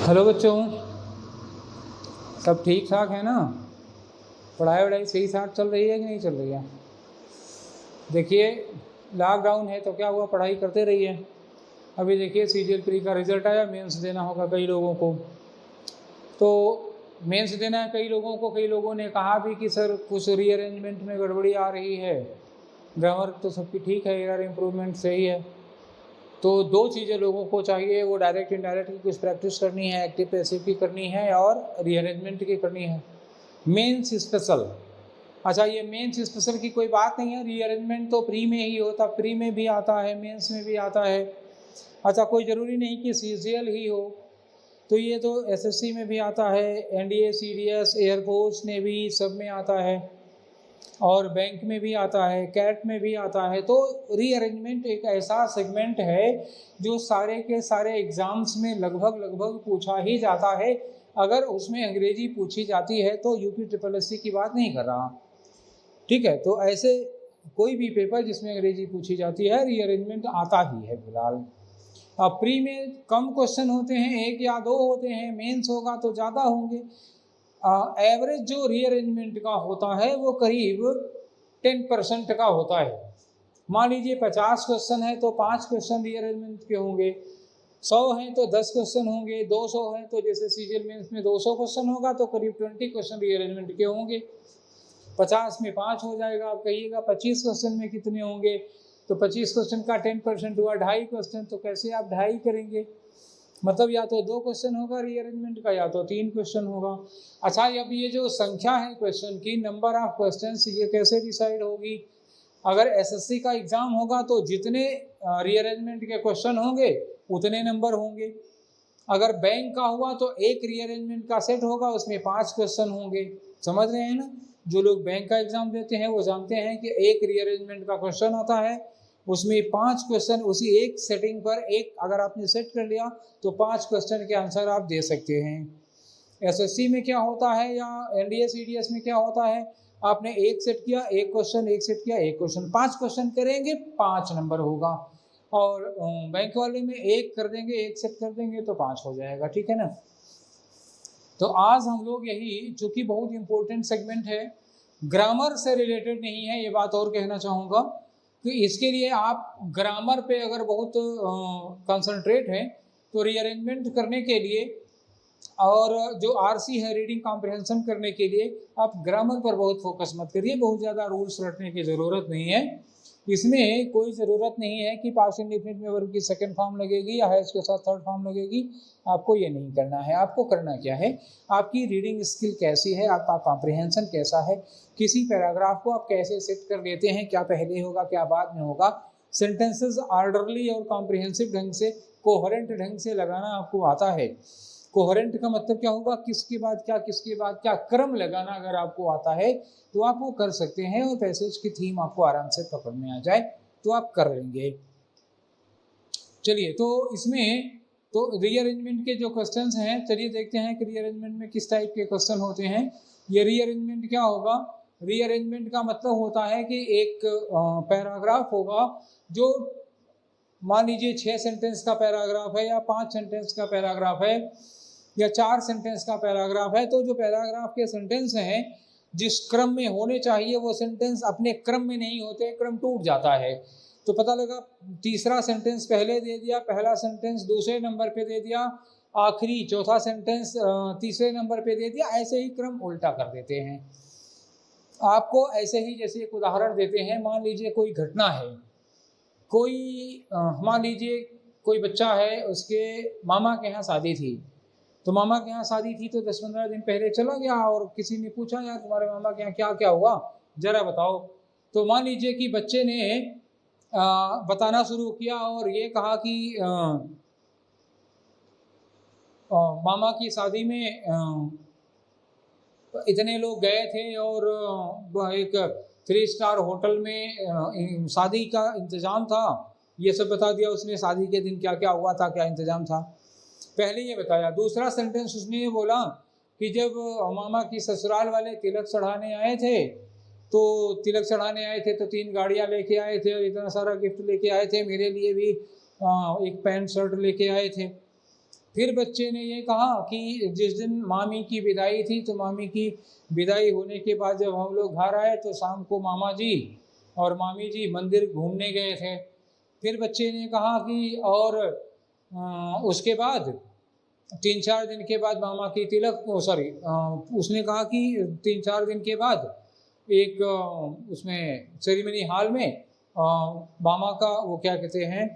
Hello बच्चों, सब ठीक ठाक है ना? पढ़ाई वढ़ाई सही साथ चल रही है कि नहीं चल रही है? देखिए, लॉकडाउन है तो क्या हुआ, पढ़ाई करते रहिए। अभी देखिए सीजीएल प्री का रिजल्ट आया, मेंस देना होगा कई लोगों को। तो मेंस देना है कई लोगों को। कई लोगों ने कहा भी कि सर कुछ रीअरेंजमेंट में गड़बड़ी आ रही है, ग्रामर तो सबकी ठीक है, एरर इम्प्रूवमेंट सही है। तो दो चीज़ें लोगों को चाहिए, वो डायरेक्ट इनडायरेक्ट की कुछ प्रैक्टिस करनी है, एक्टिव पैसिव की करनी है और रीअरेंजमेंट की करनी है। मेंस स्पेशल, अच्छा ये मेंस स्पेशल की कोई बात नहीं है, रीअरेंजमेंट तो प्री में ही होता, प्री में भी आता है, मेंस में भी आता है। अच्छा कोई ज़रूरी नहीं कि सीजीएल ही हो, तो ये तो एसएससी में भी आता है, एनडीए, सीडीएस, एयरफोर्स, नेवी सब में आता है और बैंक में भी आता है, कैट में भी आता है। तो रीअरेंजमेंट एक ऐसा सेगमेंट है जो सारे के सारे एग्जाम्स में लगभग पूछा ही जाता है। अगर उसमें अंग्रेजी पूछी जाती है तो यूपी ट्रिपल एससी की बात नहीं कर रहा, ठीक है। तो ऐसे कोई भी पेपर जिसमें अंग्रेजी पूछी जाती है रीअरेंजमेंट आता ही है फिलहाल। अब प्री में कम क्वेश्चन होते हैं, 1 या 2 होते हैं, मेंस होगा तो ज़्यादा होंगे। एवरेज जो रीअरेंजमेंट का होता है वो करीब 10% का होता है। मान लीजिए 50 क्वेश्चन है तो 5 क्वेश्चन रीअरेंजमेंट के होंगे, 100 हैं तो 10 क्वेश्चन होंगे, 200 हैं तो जैसे सीजीएल मेंस में 200 क्वेश्चन होगा तो करीब 20 क्वेश्चन रीअरेंजमेंट के होंगे। 50 में 5 हो जाएगा। आप कहिएगा 25 क्वेश्चन में कितने होंगे, तो 25 क्वेश्चन का 10% हुआ 2.5 क्वेश्चन। तो कैसे आप 2.5 करेंगे, मतलब या तो 2 क्वेश्चन होगा रीअरेंजमेंट का या तो 3 क्वेश्चन होगा। अच्छा अब ये जो संख्या है क्वेश्चन की, नंबर ऑफ क्वेश्चंस, ये कैसे डिसाइड होगी? अगर एसएससी का एग्जाम होगा तो जितने रीअरेंजमेंट के क्वेश्चन होंगे उतने नंबर होंगे। अगर बैंक का हुआ तो एक रीअरेंजमेंट का सेट होगा, उसमें 5 क्वेश्चन होंगे। समझ रहे हैं ना? जो लोग बैंक का एग्जाम देते हैं वो जानते हैं कि एक रीअरेंजमेंट का क्वेश्चन आता है, उसमें 5 क्वेश्चन उसी एक सेटिंग पर, एक अगर आपने सेट कर लिया तो 5 क्वेश्चन के आंसर आप दे सकते हैं। एसएससी में क्या होता है या एनडीए सीडीएस में क्या होता है, आपने एक सेट किया, एक क्वेश्चन, एक सेट किया, एक क्वेश्चन, 5 क्वेश्चन करेंगे 5 नंबर होगा। और बैंक वाले में एक कर देंगे, एक सेट कर देंगे तो 5 हो जाएगा, ठीक है ना। तो आज हम लोग यही, जो कि बहुत इंपॉर्टेंट सेगमेंट है, ग्रामर से रिलेटेड नहीं है, ये बात और कहना चाहूँगा कि इसके लिए आप ग्रामर पे अगर बहुत कंसंट्रेट हैं तो रीअरेंजमेंट करने के लिए और जो आरसी है रीडिंग कॉम्प्रिहेंशन करने के लिए आप ग्रामर पर बहुत फोकस मत करिए। बहुत ज़्यादा रूल्स रटने की ज़रूरत नहीं है। इसमें कोई ज़रूरत नहीं है कि पास्ट इंडेफिनिट में वर्ब की सेकंड फॉर्म लगेगी या हैज के साथ थर्ड फॉर्म लगेगी, आपको ये नहीं करना है। आपको करना क्या है, आपकी रीडिंग स्किल कैसी है, आपका कॉम्प्रिहेंशन कैसा है, किसी पैराग्राफ को आप कैसे सेट कर लेते हैं, क्या पहले होगा क्या बाद में होगा, सेंटेंसेस ऑर्डरली और कॉम्प्रिहेंसिव ढंग से, कोहेरेंट ढंग से लगाना आपको आता है। कोहेरेंट का मतलब क्या होगा, किसके बाद क्या, किसके बाद क्या, क्रम लगाना अगर आपको आता है तो आप वो कर सकते हैं और पैसेज की थीम आपको आराम से पकड़ में आ जाए तो आप कर लेंगे। चलिए, तो इसमें तो रीअरेंजमेंट के जो क्वेश्चंस हैं, चलिए देखते हैं कि रीअरेंजमेंट में किस टाइप के क्वेश्चन होते हैं। ये रीअरेंजमेंट क्या होगा, रीअरेंजमेंट का मतलब होता है कि एक पैराग्राफ होगा जो मान लीजिए 6 सेंटेंस का पैराग्राफ है या 5 सेंटेंस का पैराग्राफ है या 4 सेंटेंस का पैराग्राफ है, तो जो पैराग्राफ के सेंटेंस हैं जिस क्रम में होने चाहिए वो सेंटेंस अपने क्रम में नहीं होते, क्रम टूट जाता है। तो पता लगा तीसरा सेंटेंस पहले दे दिया, पहला सेंटेंस दूसरे नंबर पे दे दिया, आखिरी चौथा सेंटेंस तीसरे नंबर पे दे दिया, ऐसे ही क्रम उल्टा कर देते हैं। आपको ऐसे ही, जैसे एक उदाहरण देते हैं, मान लीजिए कोई घटना है, कोई मान लीजिए कोई बच्चा है, उसके मामा के यहाँ शादी थी, तो मामा के यहाँ शादी थी तो 10-15 दिन पहले चला गया और किसी ने पूछा यार तुम्हारे मामा के यहाँ क्या क्या हुआ जरा बताओ। तो मान लीजिए कि बच्चे ने बताना शुरू किया और ये कहा कि मामा की शादी में इतने लोग गए थे और एक 3 स्टार होटल में शादी का इंतज़ाम था, ये सब बता दिया उसने, शादी के दिन क्या क्या हुआ था, क्या इंतज़ाम था, पहले ये बताया। दूसरा सेंटेंस उसने ये बोला कि जब मामा की ससुराल वाले तिलक चढ़ाने आए थे तो तिलक चढ़ाने आए थे तो 3 गाड़ियाँ लेके आए थे और इतना सारा गिफ्ट लेके आए थे, मेरे लिए भी एक पैंट शर्ट लेके आए थे। फिर बच्चे ने ये कहा कि जिस दिन मामी की विदाई थी, तो मामी की विदाई होने के बाद जब हम लोग घर आए तो शाम को मामा जी और मामी जी मंदिर घूमने गए थे। फिर बच्चे ने कहा कि और उसके बाद 3-4 दिन के बाद मामा की तिलक, उसने कहा कि 3-4 दिन के बाद एक उसमें सेरेमनी हॉल में मामा का वो क्या कहते हैं,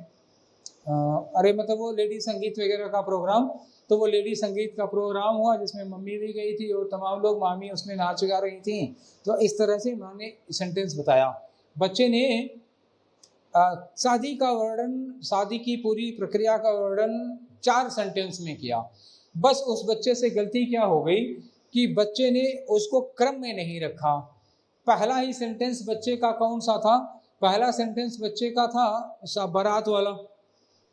अरे मतलब वो लेडी संगीत वगैरह का प्रोग्राम, तो वो लेडी संगीत का प्रोग्राम हुआ जिसमें मम्मी भी गई थी और तमाम लोग, मामी उसमें नाच गा रही थी। तो इस तरह से माँ ने सेंटेंस बताया। बच्चे ने शादी का वर्णन, शादी की पूरी प्रक्रिया का वर्णन 4 सेंटेंस में किया। बस उस बच्चे से गलती क्या हो गई कि बच्चे ने उसको क्रम में नहीं रखा। पहला ही सेंटेंस बच्चे का कौन सा था? पहला सेंटेंस बच्चे का था बारात वाला,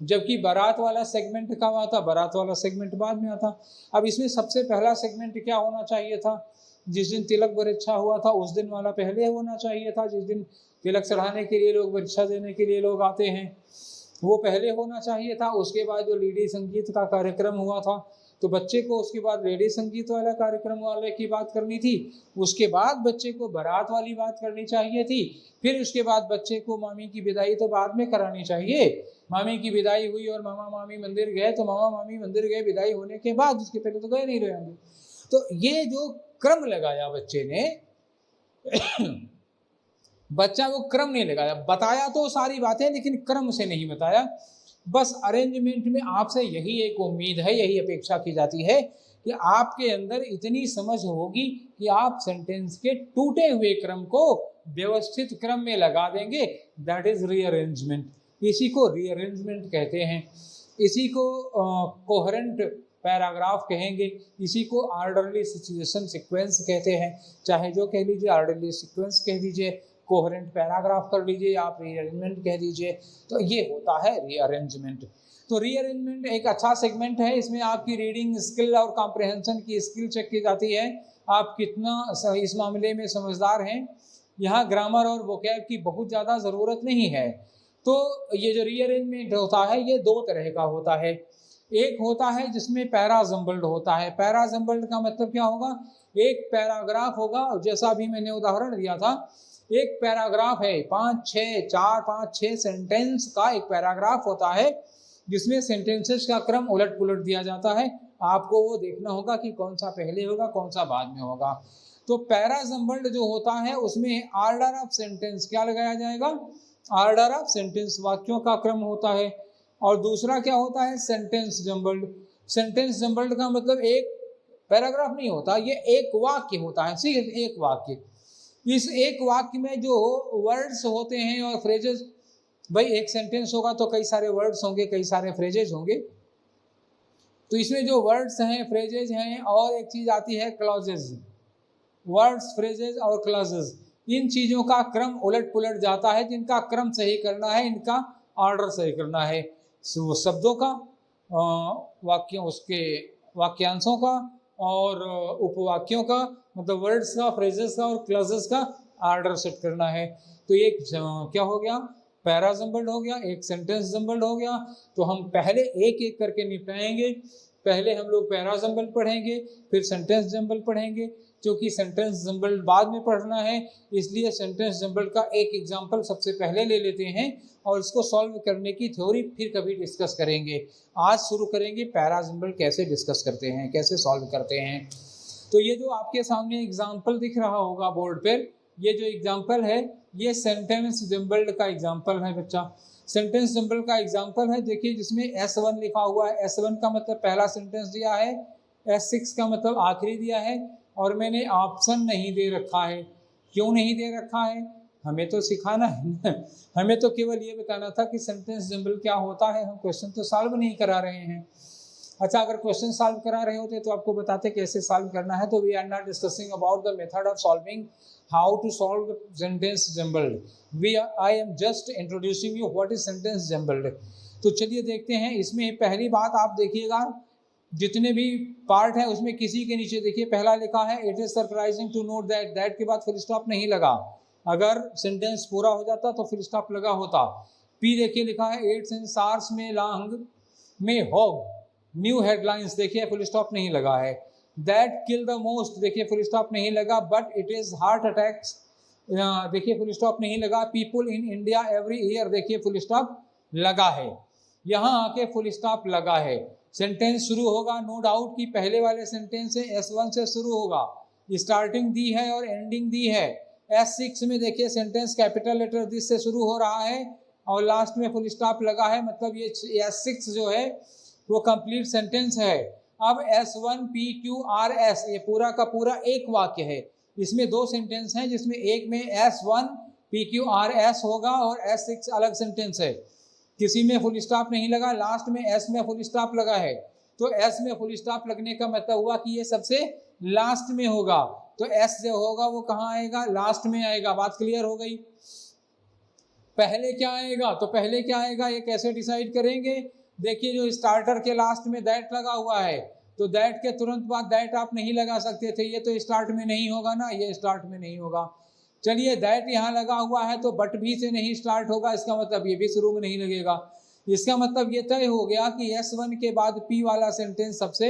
जबकि बारात वाला सेगमेंट कब आता? बारात वाला सेगमेंट बाद में आता। अब इसमें सबसे पहला सेगमेंट क्या होना चाहिए था? जिस दिन तिलक बरीक्षा हुआ था उस दिन वाला पहले होना चाहिए था। जिस दिन तिलक चढ़ाने के लिए लोग, बरीक्षा देने के लिए लोग आते हैं, वो पहले होना चाहिए था। उसके बाद जो लेडी संगीत का कार्यक्रम हुआ था, तो बच्चे को उसके बाद लेडी संगीत वाला कार्यक्रम वाले की बात करनी थी। उसके बाद बच्चे को बारात वाली बात करनी चाहिए थी। फिर उसके बाद बच्चे को मामी की विदाई तो बाद में करानी चाहिए। मामी की विदाई हुई और मामा मामी मंदिर गए, तो मामा मामी मंदिर गए विदाई होने के बाद, उसके पहले तो गए नहीं रहे होंगे। तो ये जो क्रम लगाया बच्चे ने बच्चा वो क्रम नहीं लगाया, बताया तो सारी बातें लेकिन क्रम से नहीं बताया। बस अरेंजमेंट में आपसे यही एक उम्मीद है, यही अपेक्षा की जाती है कि आपके अंदर इतनी समझ होगी कि आप सेंटेंस के टूटे हुए क्रम को व्यवस्थित क्रम में लगा देंगे। That is rearrangement. इसी को रीअरेंजमेंट कहते हैं। इसी को कोहेरेंट पैराग्राफ कहेंगे। इसी को ऑर्डरली सिचुएशन सीक्वेंस कहते हैं। चाहे जो कह लीजिए, ऑर्डरली सीक्वेंस कह दीजिए, कोहेरेंट पैराग्राफ कर लीजिए, आप रीअरेंजमेंट कह दीजिए। तो ये होता है रीअरेंजमेंट। तो रीअरेंजमेंट एक अच्छा सेगमेंट है। इसमें आपकी रीडिंग स्किल और कॉम्प्रिहेंशन की स्किल चेक की जाती है, आप कितना इस मामले में समझदार हैं। यहाँ ग्रामर और वोकैब की बहुत ज़्यादा ज़रूरत नहीं है। तो ये जो रीअरेंजमेंट होता है ये 2 तरह का होता है। एक होता है जिसमें पैराजम्बल्ड होता है। पैराजम्बल्ड का मतलब क्या होगा? एक पैराग्राफ होगा, जैसा भी मैंने उदाहरण दिया था। एक पैराग्राफ है, 4-5-6 सेंटेंस का एक पैराग्राफ होता है, जिसमें सेंटेंसेस का क्रम उलट पुलट दिया जाता है। आपको वो देखना होगा कि कौन सा पहले होगा, कौन सा बाद में होगा। तो पैराजम्बल्ड जो होता है उसमें ऑर्डर ऑफ सेंटेंस क्या लगाया जाएगा? ऑर्डर ऑफ सेंटेंस, वाक्यों का क्रम होता है। और दूसरा क्या होता है? Sentence jumbled. सेंटेंस जम्बल्ड का मतलब एक पैराग्राफ नहीं होता, ये एक वाक्य होता है, सिर्फ एक वाक्य। इस एक वाक्य में जो वर्ड्स होते हैं और फ्रेजेस, भाई एक सेंटेंस होगा तो कई सारे वर्ड्स होंगे, कई सारे फ्रेजेस होंगे। तो इसमें जो वर्ड्स हैं, फ्रेजेस हैं, और एक चीज आती है क्लॉजेस। वर्ड्स, फ्रेजेस और क्लॉजेस, इन चीजों का क्रम उलट पुलट जाता है। जिनका क्रम सही करना है, इनका ऑर्डर सही करना है। शब्दों का, वाक्यों, उसके वाक्यांशों का और उपवाक्यों का, मतलब वर्ड्स का, फ्रेजेस का और क्लॉजेस का ऑर्डर सेट करना है। तो एक क्या हो गया? पैराजम्बल्ड हो गया, एक सेंटेंस जम्बल्ड हो गया। तो हम पहले एक एक करके निपटाएंगे। पहले हम लोग पैराजम्बल्ड पढ़ेंगे, फिर सेंटेंस जम्बल्ड पढ़ेंगे। क्योंकि सेंटेंस जम्बल्ड बाद में पढ़ना है, इसलिए सेंटेंस जम्बल्ड का एक एग्जाम्पल सबसे पहले ले लेते हैं और इसको सॉल्व करने की थ्योरी फिर कभी डिस्कस करेंगे। आज शुरू करेंगे पैराजम्बल्ड कैसे डिस्कस करते हैं, कैसे सॉल्व करते हैं। तो ये जो आपके सामने एग्जाम्पल दिख रहा होगा बोर्ड पर, ये जो एग्जाम्पल है ये सेंटेंस जम्बल्ड का एग्जाम्पल है बच्चा। सेंटेंस जम्बल्ड का एग्जाम्पल है, देखिए जिसमें S1 लिखा हुआ है। S1 का मतलब पहला सेंटेंस दिया है, S6 का मतलब आखिरी दिया है, और मैंने ऑप्शन नहीं दे रखा है। क्यों नहीं दे रखा है? हमें तो सिखाना है हमें तो केवल ये बताना था कि सेंटेंस जम्बल्ड क्या होता है। हम क्वेश्चन तो सॉल्व नहीं करा रहे हैं। अच्छा, अगर क्वेश्चन सॉल्व करा रहे होते तो आपको बताते कैसे सॉल्व करना है। तो we are not discussing about the method of solving, how to solve sentence jumbled. I am just introducing you what is sentence jumbled. तो चलिए देखते हैं। इसमें पहली बात आप देखिएगा, जितने भी पार्ट है उसमें किसी के नीचे देखिए पहला लिखा है it is surprising to note that. That के बाद फुल स्टॉप नहीं लगा। अगर सेंटेंस पूरा हो जाता तो फुल स्टॉप लगा होता। पी देखिए लिखा है एट्स एंड सार्स में लांग में होग, न्यू हेडलाइंस, देखिए फुल स्टॉप नहीं लगा है। दैट किल द मोस्ट, देखिए फुल स्टॉप नहीं लगा, but it is heart attacks, देखिए फुल स्टॉप नहीं लगा। People in India every year, देखिए फुल स्टॉप लगा है, यहाँ आके फुल स्टॉप लगा है। सेंटेंस शुरू होगा नो डाउट कि पहले वाले सेंटेंस से S1 से शुरू होगा, स्टार्टिंग दी है और एंडिंग दी है। S6 में देखिए सेंटेंस कैपिटल लेटर दिस से शुरू हो रहा है और लास्ट में फुल स्टॉप लगा है, मतलब ये S6 जो है वो कंप्लीट सेंटेंस है। अब S1 PQRS ये पूरा का पूरा एक वाक्य है, इसमें दो सेंटेंस हैं जिसमें एक में S1 PQRS होगा और S6 अलग सेंटेंस है, किसी में फुल स्टॉप नहीं लगा, लास्ट में S में फुल स्टॉप लगा है। तो S में फुल स्टॉप लगने का मतलब हुआ कि ये सबसे लास्ट में होगा, तो S जो होगा वो कहाँ आएगा, लास्ट में आएगा। बात क्लियर हो गई। पहले क्या आएगा, तो पहले क्या आएगा ये कैसे डिसाइड करेंगे, देखिए जो स्टार्टर के लास्ट में दैट लगा हुआ है, तो दैट के तुरंत बाद दैट आप नहीं लगा सकते थे, ये तो स्टार्ट में नहीं होगा ना, ये स्टार्ट में नहीं होगा। चलिए दैट यहाँ लगा हुआ है तो बट भी से नहीं स्टार्ट होगा, इसका मतलब ये भी शुरू में नहीं लगेगा। इसका मतलब ये तय हो गया कि S1 के बाद P वाला सेंटेंस सबसे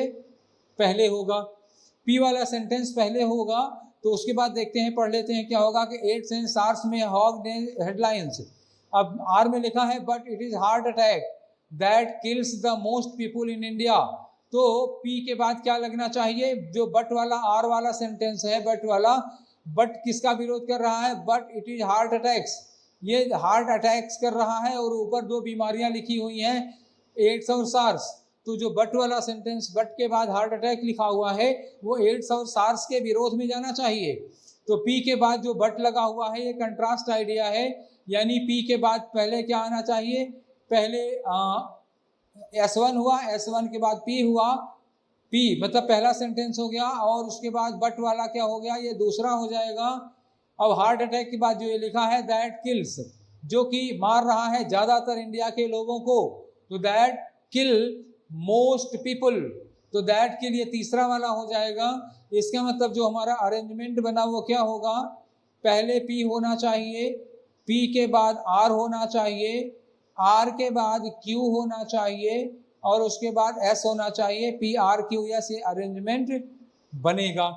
पहले होगा। P वाला सेंटेंस पहले होगा तो उसके बाद देखते हैं, पढ़ लेते हैं क्या होगा कि 8 सेंस आर्स में हॉग हेडलाइंस। अब R में लिखा है but it is heart attack that kills the most people in India, तो P के बाद क्या लगना चाहिए, जो बट वाला R वाला सेंटेंस है, बट वाला, बट किसका विरोध कर रहा है, but it is heart attacks, ये हार्ट अटैक्स कर रहा है और ऊपर दो बीमारियां लिखी हुई हैं एड्स और सार्स, तो जो बट वाला सेंटेंस बट के बाद हार्ट अटैक लिखा हुआ है वो एड्स और सार्स के विरोध में जाना चाहिए। तो P के बाद जो बट लगा हुआ है ये कंट्रास्ट आइडिया है, यानी P के बाद पहले क्या आना चाहिए, पहले S1 हुआ, S1 के बाद P हुआ, P मतलब पहला सेंटेंस हो गया और उसके बाद बट वाला क्या हो गया, ये दूसरा हो जाएगा। अब हार्ट अटैक के बाद जो ये लिखा है दैट किल्स, जो कि मार रहा है ज़्यादातर इंडिया के लोगों को, तो दैट किल मोस्ट पीपल, तो दैट के लिए तीसरा वाला हो जाएगा। इसका मतलब जो हमारा अरेंजमेंट बना वो क्या होगा, पहले P होना चाहिए, P के बाद R होना चाहिए, R के बाद Q होना चाहिए और उसके बाद S होना चाहिए, PRQS, ये अरेंजमेंट बनेगा,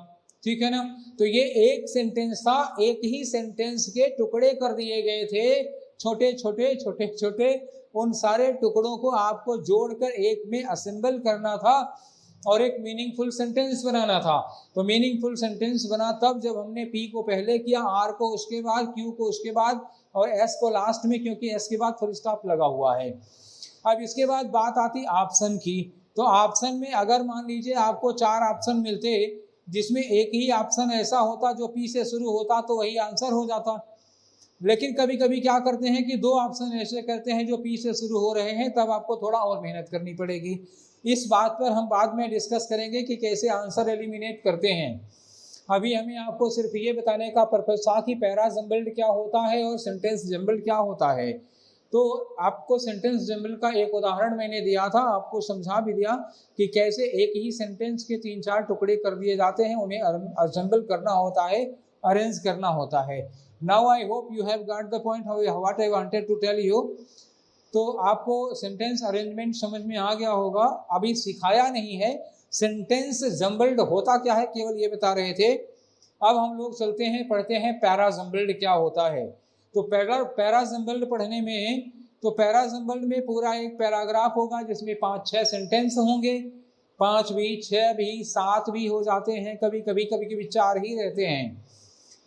ठीक है ना। तो ये एक सेंटेंस था, एक ही सेंटेंस के टुकड़े कर दिए गए थे, छोटे छोटे छोटे छोटे, उन सारे टुकड़ों को आपको जोड़कर एक में असेंबल करना था और एक मीनिंगफुल सेंटेंस बनाना था। तो मीनिंगफुल सेंटेंस बना तब जब हमने P को पहले किया, R को उसके बाद, Q को उसके बाद और S को लास्ट में, क्योंकि S के बाद फुल स्टॉप लगा हुआ है। अब इसके बाद बात आती ऑप्शन की, तो ऑप्शन में अगर मान लीजिए आपको 4 ऑप्शन मिलते जिसमें एक ही ऑप्शन ऐसा होता जो P से शुरू होता तो वही आंसर हो जाता, लेकिन कभी कभी क्या करते हैं कि 2 ऑप्शन ऐसे करते हैं जो P से शुरू हो रहे हैं, तब आपको थोड़ा और मेहनत करनी पड़ेगी। इस बात पर हम बाद में डिस्कस करेंगे कि कैसे आंसर एलिमिनेट करते हैं। अभी हमें आपको सिर्फ ये बताने का पर्पस था कि पैरा जम्बल्ड क्या होता है और सेंटेंस जम्बल्ड क्या होता है। तो आपको सेंटेंस जम्बल का एक उदाहरण मैंने दिया था, आपको समझा भी दिया कि कैसे एक ही सेंटेंस के 3-4 टुकड़े कर दिए जाते हैं, उन्हें असेंबल करना होता है, अरेंज करना होता है। Now I hope you have got the point what I wanted to tell you. तो आपको सेंटेंस अरेंजमेंट समझ में आ गया होगा, अभी सिखाया नहीं है सेंटेंस जम्बल्ड होता क्या है, केवल ये बता रहे थे। अब हम लोग चलते हैं, पढ़ते हैं पैरा जम्बल्ड क्या होता है। तो पैरा जम्बल्ड पढ़ने में, तो पैरा जम्बल्ड में पूरा एक पैराग्राफ होगा जिसमें 5-6 सेंटेंस होंगे, 5 भी, 6 भी, 7 भी हो जाते हैं, कभी कभी 4 ही रहते हैं।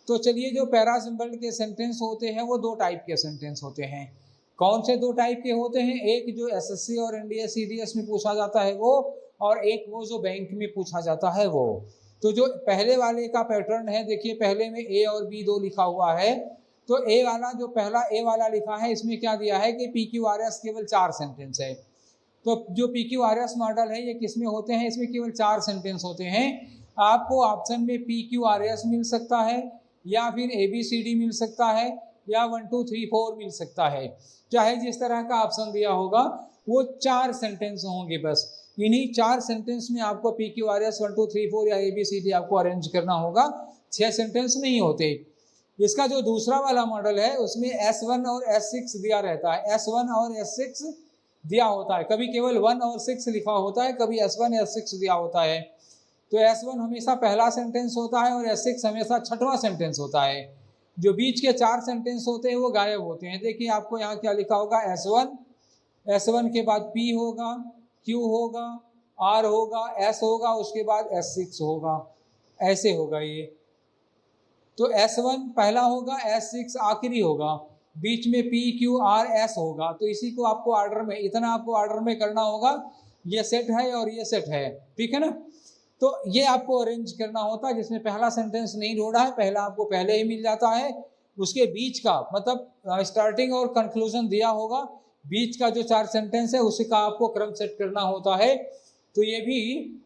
तो चलिए, जो पैरा जम्बल्ड के सेंटेंस होते हैं वो 2 टाइप के सेंटेंस होते हैं। कौन से 2 टाइप के होते हैं, एक जो SSC और NDA CDS में पूछा जाता है वो, और एक वो जो बैंक में पूछा जाता है वो। तो जो पहले वाले का पैटर्न है, देखिए पहले में A और B 2 लिखा हुआ है, तो A वाला, जो पहला A वाला लिखा है, इसमें क्या दिया है कि PQRS केवल 4 सेंटेंस है। तो जो PQRS मॉडल है ये किसमें होते हैं, इसमें केवल 4 सेंटेंस होते हैं। आपको ऑप्शन में PQRS मिल सकता है, या फिर ABCD मिल सकता है, या 1 2 3 4 मिल सकता है। चाहे जिस तरह का ऑप्शन दिया होगा, वो 4 सेंटेंस होंगे बस। इन्हीं 4 सेंटेंस में आपको PQRS 1 2 3 4 या ABCD आपको अरेंज करना होगा, 6 सेंटेंस नहीं होते। इसका जो दूसरा वाला मॉडल है उसमें S1 और S6 दिया रहता है, S1 और S6 दिया होता है, कभी केवल 1 और 6 लिखा होता है, कभी S1 S6 दिया होता है। तो S1 हमेशा पहला सेंटेंस होता है और S6 हमेशा छठवां सेंटेंस होता है। जो बीच के 4 सेंटेंस होते हैं वो गायब होते हैं। देखिए आपको यहाँ क्या लिखा होगा, S1 के बाद P होगा, Q होगा, R होगा, S होगा, उसके बाद S6 होगा, ऐसे होगा ये। तो S1 पहला होगा, S6 आखिरी होगा, बीच में P Q R S होगा। तो इसी को आपको ऑर्डर में, इतना आपको ऑर्डर में करना होगा। ये सेट है और ये सेट है, ठीक है ना। तो ये आपको अरेंज करना होता है, जिसमें पहला सेंटेंस नहीं ढूंढा है, पहला आपको पहले ही मिल जाता है। उसके बीच का मतलब स्टार्टिंग और कंक्लूजन दिया होगा, बीच का जो 4 सेंटेंस है उसका आपको क्रम सेट करना होता है। तो ये भी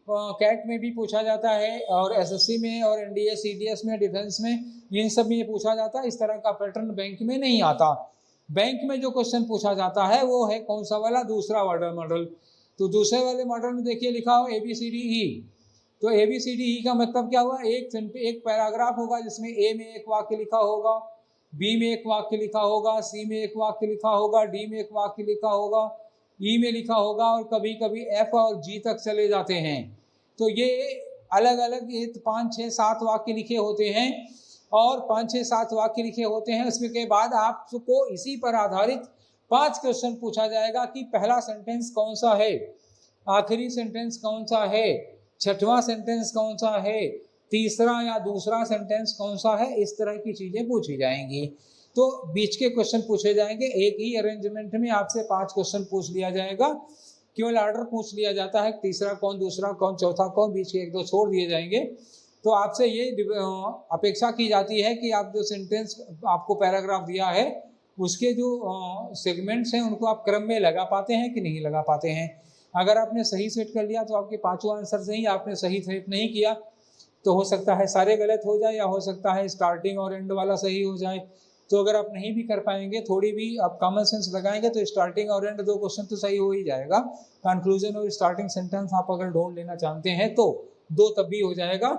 कैट में भी पूछा जाता है और एसएससी में और एनडीए सीडीएस में, डिफेंस में, इन सब में ये पूछा जाता है। इस तरह का पैटर्न बैंक में नहीं आता। बैंक में जो क्वेश्चन पूछा जाता है वो है कौन सा वाला, दूसरा वाला मॉडल। तो दूसरे वाले मॉडल में देखिए लिखा हो ABCDE। तो ABCDE का मतलब क्या हुआ, एक पैराग्राफ होगा जिसमें A में एक वाक्य लिखा होगा, B में एक वाक्य लिखा होगा, C में एक वाक्य लिखा होगा, D में एक वाक्य लिखा होगा, E में लिखा होगा, और कभी कभी F और G तक चले जाते हैं। तो ये अलग अलग 5, 6, 7 वाक्य लिखे होते हैं और 5, 6, 7 वाक्य लिखे होते हैं। उसके के बाद आपको इसी पर आधारित 5 क्वेश्चन पूछा जाएगा कि पहला सेंटेंस कौन सा है, आखिरी सेंटेंस कौन सा है, छठवां सेंटेंस कौन सा है, तीसरा या दूसरा सेंटेंस कौन सा है। इस तरह की चीजें पूछी जाएंगी। तो बीच के क्वेश्चन पूछे जाएंगे। एक ही अरेंजमेंट में आपसे 5 क्वेश्चन पूछ लिया जाएगा, केवल ऑर्डर पूछ लिया जाता है, तीसरा कौन, दूसरा कौन, चौथा कौन, बीच के 1-2 छोड़ दिए जाएंगे। तो आपसे ये अपेक्षा की जाती है कि आप जो सेंटेंस आपको पैराग्राफ दिया है उसके जो सेगमेंट्स हैं उनको आप क्रम में लगा पाते हैं कि नहीं लगा पाते हैं। अगर आपने सही सेट कर लिया तो आपके 5 आंसर सही, आपने सही सेट नहीं किया तो हो सकता है सारे गलत हो जाए, या हो सकता है स्टार्टिंग और एंड वाला सही हो जाए। तो अगर आप नहीं भी कर पाएंगे, थोड़ी भी आप कॉमन सेंस लगाएंगे तो स्टार्टिंग और एंड 2 क्वेश्चन तो सही हो ही जाएगा। कंक्लूजन और स्टार्टिंग सेंटेंस आप अगर ढूंढ लेना चाहते हैं तो 2 तब भी हो जाएगा।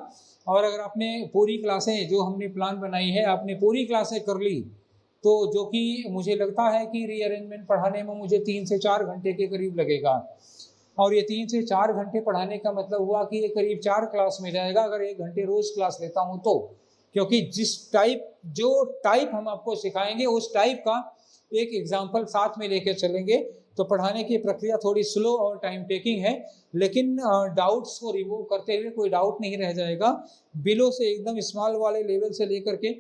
और अगर आपने पूरी क्लासें जो हमने प्लान बनाई है आपने पूरी क्लासें कर ली, तो जो कि मुझे लगता है कि रीअरेंजमेंट पढ़ाने में मुझे 3 से 4 घंटे के करीब लगेगा। और ये 3 से 4 घंटे पढ़ाने का मतलब हुआ कि ये करीब 4 क्लास में जाएगा अगर 1 घंटे रोज क्लास लेता हूँ तो। क्योंकि जो टाइप हम आपको सिखाएंगे उस टाइप का एक एग्जाम्पल साथ में लेकर चलेंगे। तो पढ़ाने की प्रक्रिया थोड़ी स्लो और टाइम टेकिंग है, लेकिन डाउट्स को रिमूव करते हुए कोई डाउट नहीं रह जाएगा। बिलो से एकदम स्मॉल वाले लेवल से लेकर के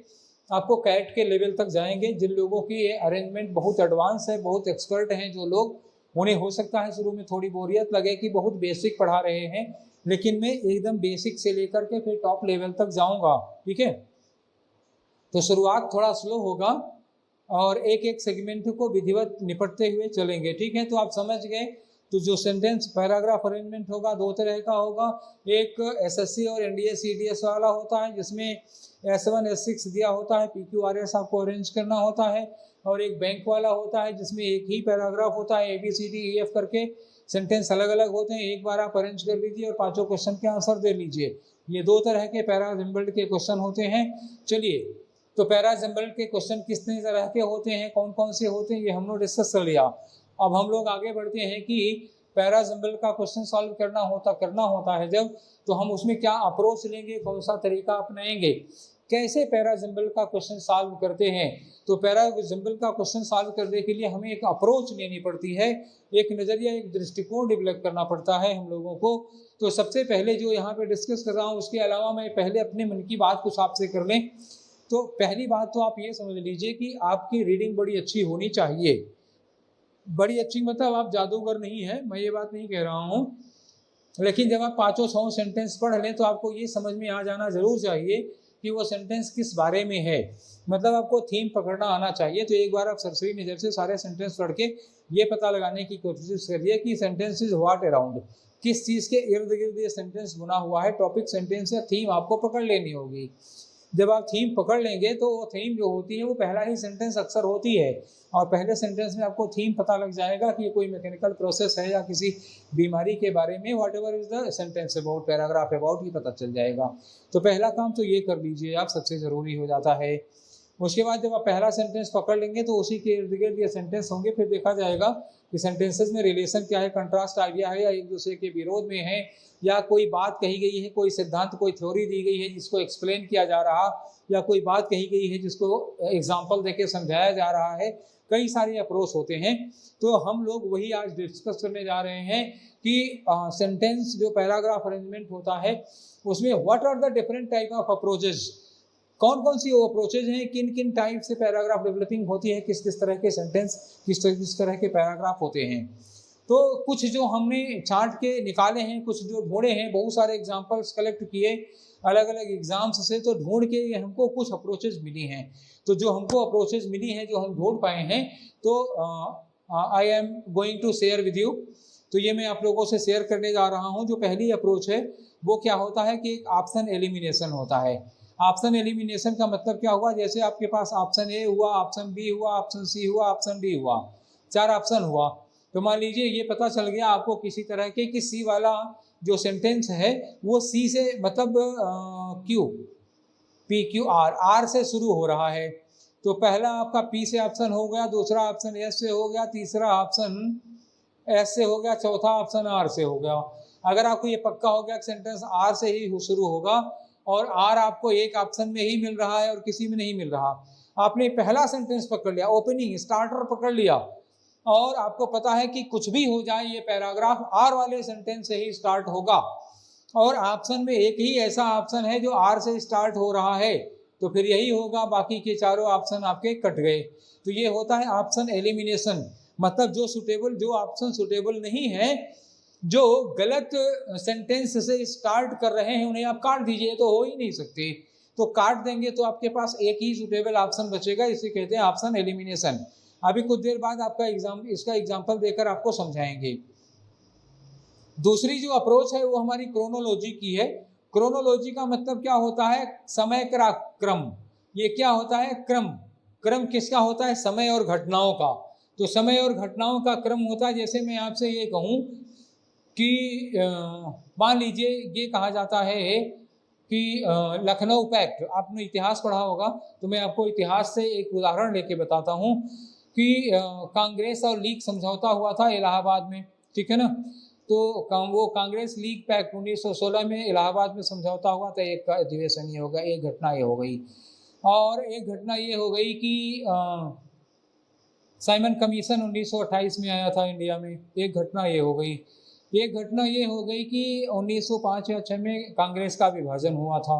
आपको कैट के लेवल तक जाएंगे। जिन लोगों की ये अरेंजमेंट बहुत एडवांस है, बहुत एक्सपर्ट हैं जो लोग, उन्हें हो सकता है शुरू में थोड़ी बोरियत लगे कि बहुत बेसिक पढ़ा रहे हैं, लेकिन मैं एकदम बेसिक से लेकर के फिर टॉप लेवल तक जाऊंगा, ठीक है। तो शुरुआत थोड़ा स्लो होगा और एक एक सेगमेंट को विधिवत निपटते हुए चलेंगे, ठीक है। तो आप समझ गए। तो जो सेंटेंस पैराग्राफ अरेंजमेंट होगा 2 तरह का होगा। एक एसएससी और एनडीए सीडीएस वाला होता है जिसमें S1 S6 दिया होता है, PQRS आपको अरेंज करना होता है। और एक बैंक वाला होता है जिसमें एक ही पैराग्राफ होता है, ABCDEF करके सेंटेंस अलग अलग होते हैं। एक बार आप अरेंज कर लीजिए और 5 क्वेश्चन के आंसर दे लीजिए। ये 2 तरह के पैराजम्बल्ड के क्वेश्चन होते हैं। चलिए, तो पैराजम्बल्ड के क्वेश्चन कितने तरह के होते हैं, कौन कौन से होते हैं, ये हम लोग डिस्कस कर लिया। अब हम लोग आगे बढ़ते हैं कि पैराजम्बल्ड का क्वेश्चन सॉल्व करना होता है जब, तो हम उसमें क्या अप्रोच लेंगे, कौन सा तरीका अपनाएंगे, कैसे पैराजम्बल्ड का क्वेश्चन सॉल्व करते हैं। तो पैराजम्बल्ड का क्वेश्चन सॉल्व करने के लिए हमें एक अप्रोच लेनी पड़ती है, एक नज़रिया, एक दृष्टिकोण डेवलप करना पड़ता है हम लोगों को। तो सबसे पहले जो यहाँ पे डिस्कस कर रहा हूँ उसके अलावा मैं पहले अपने मन की बात कुछ आपसे कर लें। तो पहली बात तो आप ये समझ लीजिए कि आपकी रीडिंग बड़ी अच्छी होनी चाहिए। बड़ी अच्छी मतलब आप जादूगर नहीं है, मैं ये बात नहीं कह रहा हूँ, लेकिन जब आप 5-6 सेंटेंस पढ़ लें तो आपको ये समझ में आ जाना जरूर चाहिए कि वो सेंटेंस किस बारे में है। मतलब आपको थीम पकड़ना आना चाहिए। तो एक बार आप सरसरी नज़र से सारे सेंटेंस पढ़ के ये पता लगाने की कोशिश करिए कि सेंटेंस इज व्हाट अराउंड, किस चीज़ के इर्द गिर्द ये सेंटेंस बना हुआ है। टॉपिक, सेंटेंस या थीम आपको पकड़ लेनी होगी। जब आप थीम पकड़ लेंगे तो वो थीम जो होती है वो पहला ही सेंटेंस अक्सर होती है, और पहले सेंटेंस में आपको थीम पता लग जाएगा कि ये कोई मैकेनिकल प्रोसेस है या किसी बीमारी के बारे में, what ever is the sentence about, paragraph about, ये पता चल जाएगा। तो पहला काम तो ये कर लीजिए आप, सबसे ज़रूरी हो जाता है। उसके बाद जब आप पहला सेंटेंस पकड़ लेंगे तो उसी के इर्द गिर्द ये सेंटेंस होंगे, फिर देखा जाएगा कि सेंटेंसेस में रिलेशन क्या है, कंट्रास्ट आइडिया है या एक दूसरे के विरोध में है, या कोई बात कही गई है, कोई सिद्धांत, कोई थ्योरी दी गई है जिसको एक्सप्लेन किया जा रहा, या कोई बात कही गई है जिसको एग्जाम्पल देके समझाया जा रहा है। कई सारे अप्रोच होते हैं। तो हम लोग वही आज डिस्कस करने जा रहे हैं कि सेंटेंस जो पैराग्राफ अरेंजमेंट होता है उसमें what are the different type of approaches, कौन कौन सी वो अप्रोचेज हैं, किन किन टाइप से पैराग्राफ डेवलपिंग होती है, किस किस तरह के सेंटेंस, किस तरह के पैराग्राफ होते हैं। तो कुछ जो हमने चार्ट के निकाले हैं, कुछ जो ढूंढे हैं, बहुत सारे एग्जाम्पल्स कलेक्ट किए अलग अलग एग्जाम्स से, तो ढूंढ के हमको कुछ अप्रोचेज मिली हैं। तो जो हमको अप्रोचेज मिली हैं, जो हम ढूंढ पाए हैं, तो I am going to share with you. तो ये मैं आप लोगों से शेयर करने जा रहा हूँ। जो पहली अप्रोच है वो क्या होता है कि एक ऑप्शन एलिमिनेशन होता है। ऑप्शन एलिमिनेशन का मतलब क्या हुआ, जैसे आपके पास ऑप्शन ए हुआ, ऑप्शन बी हुआ, ऑप्शन सी हुआ, ऑप्शन डी हुआ, 4 ऑप्शन हुआ। तो मान लीजिए ये पता चल गया आपको किसी तरह के कि सी वाला जो सेंटेंस है वो सी से मतलब क्यू, पी क्यू आर से शुरू हो रहा है। तो पहला आपका पी से ऑप्शन हो गया, दूसरा ऑप्शन एस से हो गया, तीसरा ऑप्शन एस से हो गया, चौथा ऑप्शन आर से हो गया। अगर आपको ये पक्का हो गया कि सेंटेंस आर से ही शुरू होगा और आर आपको एक ऑप्शन में ही मिल रहा है और किसी में नहीं मिल रहा, आपने पहला सेंटेंस पकड़ लिया, ओपनिंग स्टार्टर पकड़ लिया, और आपको पता है कि कुछ भी हो जाए ये पैराग्राफ आर वाले सेंटेंस से ही स्टार्ट होगा, और ऑप्शन में एक ही ऐसा ऑप्शन है जो आर से स्टार्ट हो रहा है, तो फिर यही होगा, बाकी के चारों ऑप्शन आपके कट गए। तो ये होता है ऑप्शन एलिमिनेशन। मतलब जो ऑप्शन सुटेबल नहीं है, जो गलत सेंटेंस से स्टार्ट कर रहे हैं, उन्हें आप काट दीजिए, तो हो ही नहीं सकते। तो काट देंगे तो आपके पास एक ही सुटेबल ऑप्शन बचेगा, इसे कहते हैं ऑप्शन एलिमिनेशन। अभी कुछ देर बाद आपका इसका एग्जाम्पल देकर आपको समझाएंगे। दूसरी जो अप्रोच है वो हमारी क्रोनोलॉजी की है। क्रोनोलॉजी का मतलब क्या होता है, समय का क्रम। ये क्या होता है, क्रम किसका होता है, समय और घटनाओं का। तो समय और घटनाओं का क्रम होता है। जैसे मैं आपसे ये कहूँ कि मान लीजिए ये कहा जाता है कि लखनऊ पैक्ट, आपने इतिहास पढ़ा होगा, तो मैं आपको इतिहास से एक उदाहरण लेके बताता हूँ कि कांग्रेस और लीग समझौता हुआ था इलाहाबाद में, ठीक है ना। तो वो कांग्रेस लीग पैक्ट 1916 में इलाहाबाद में समझौता हुआ था। एक अधिवेशन ये होगा, एक घटना ये हो गई, और एक घटना ये हो गई कि साइमन कमीशन 1928 में आया था इंडिया में, एक घटना ये हो गई। एक घटना ये हो गई कि 1905 या 6 में कांग्रेस का विभाजन हुआ था,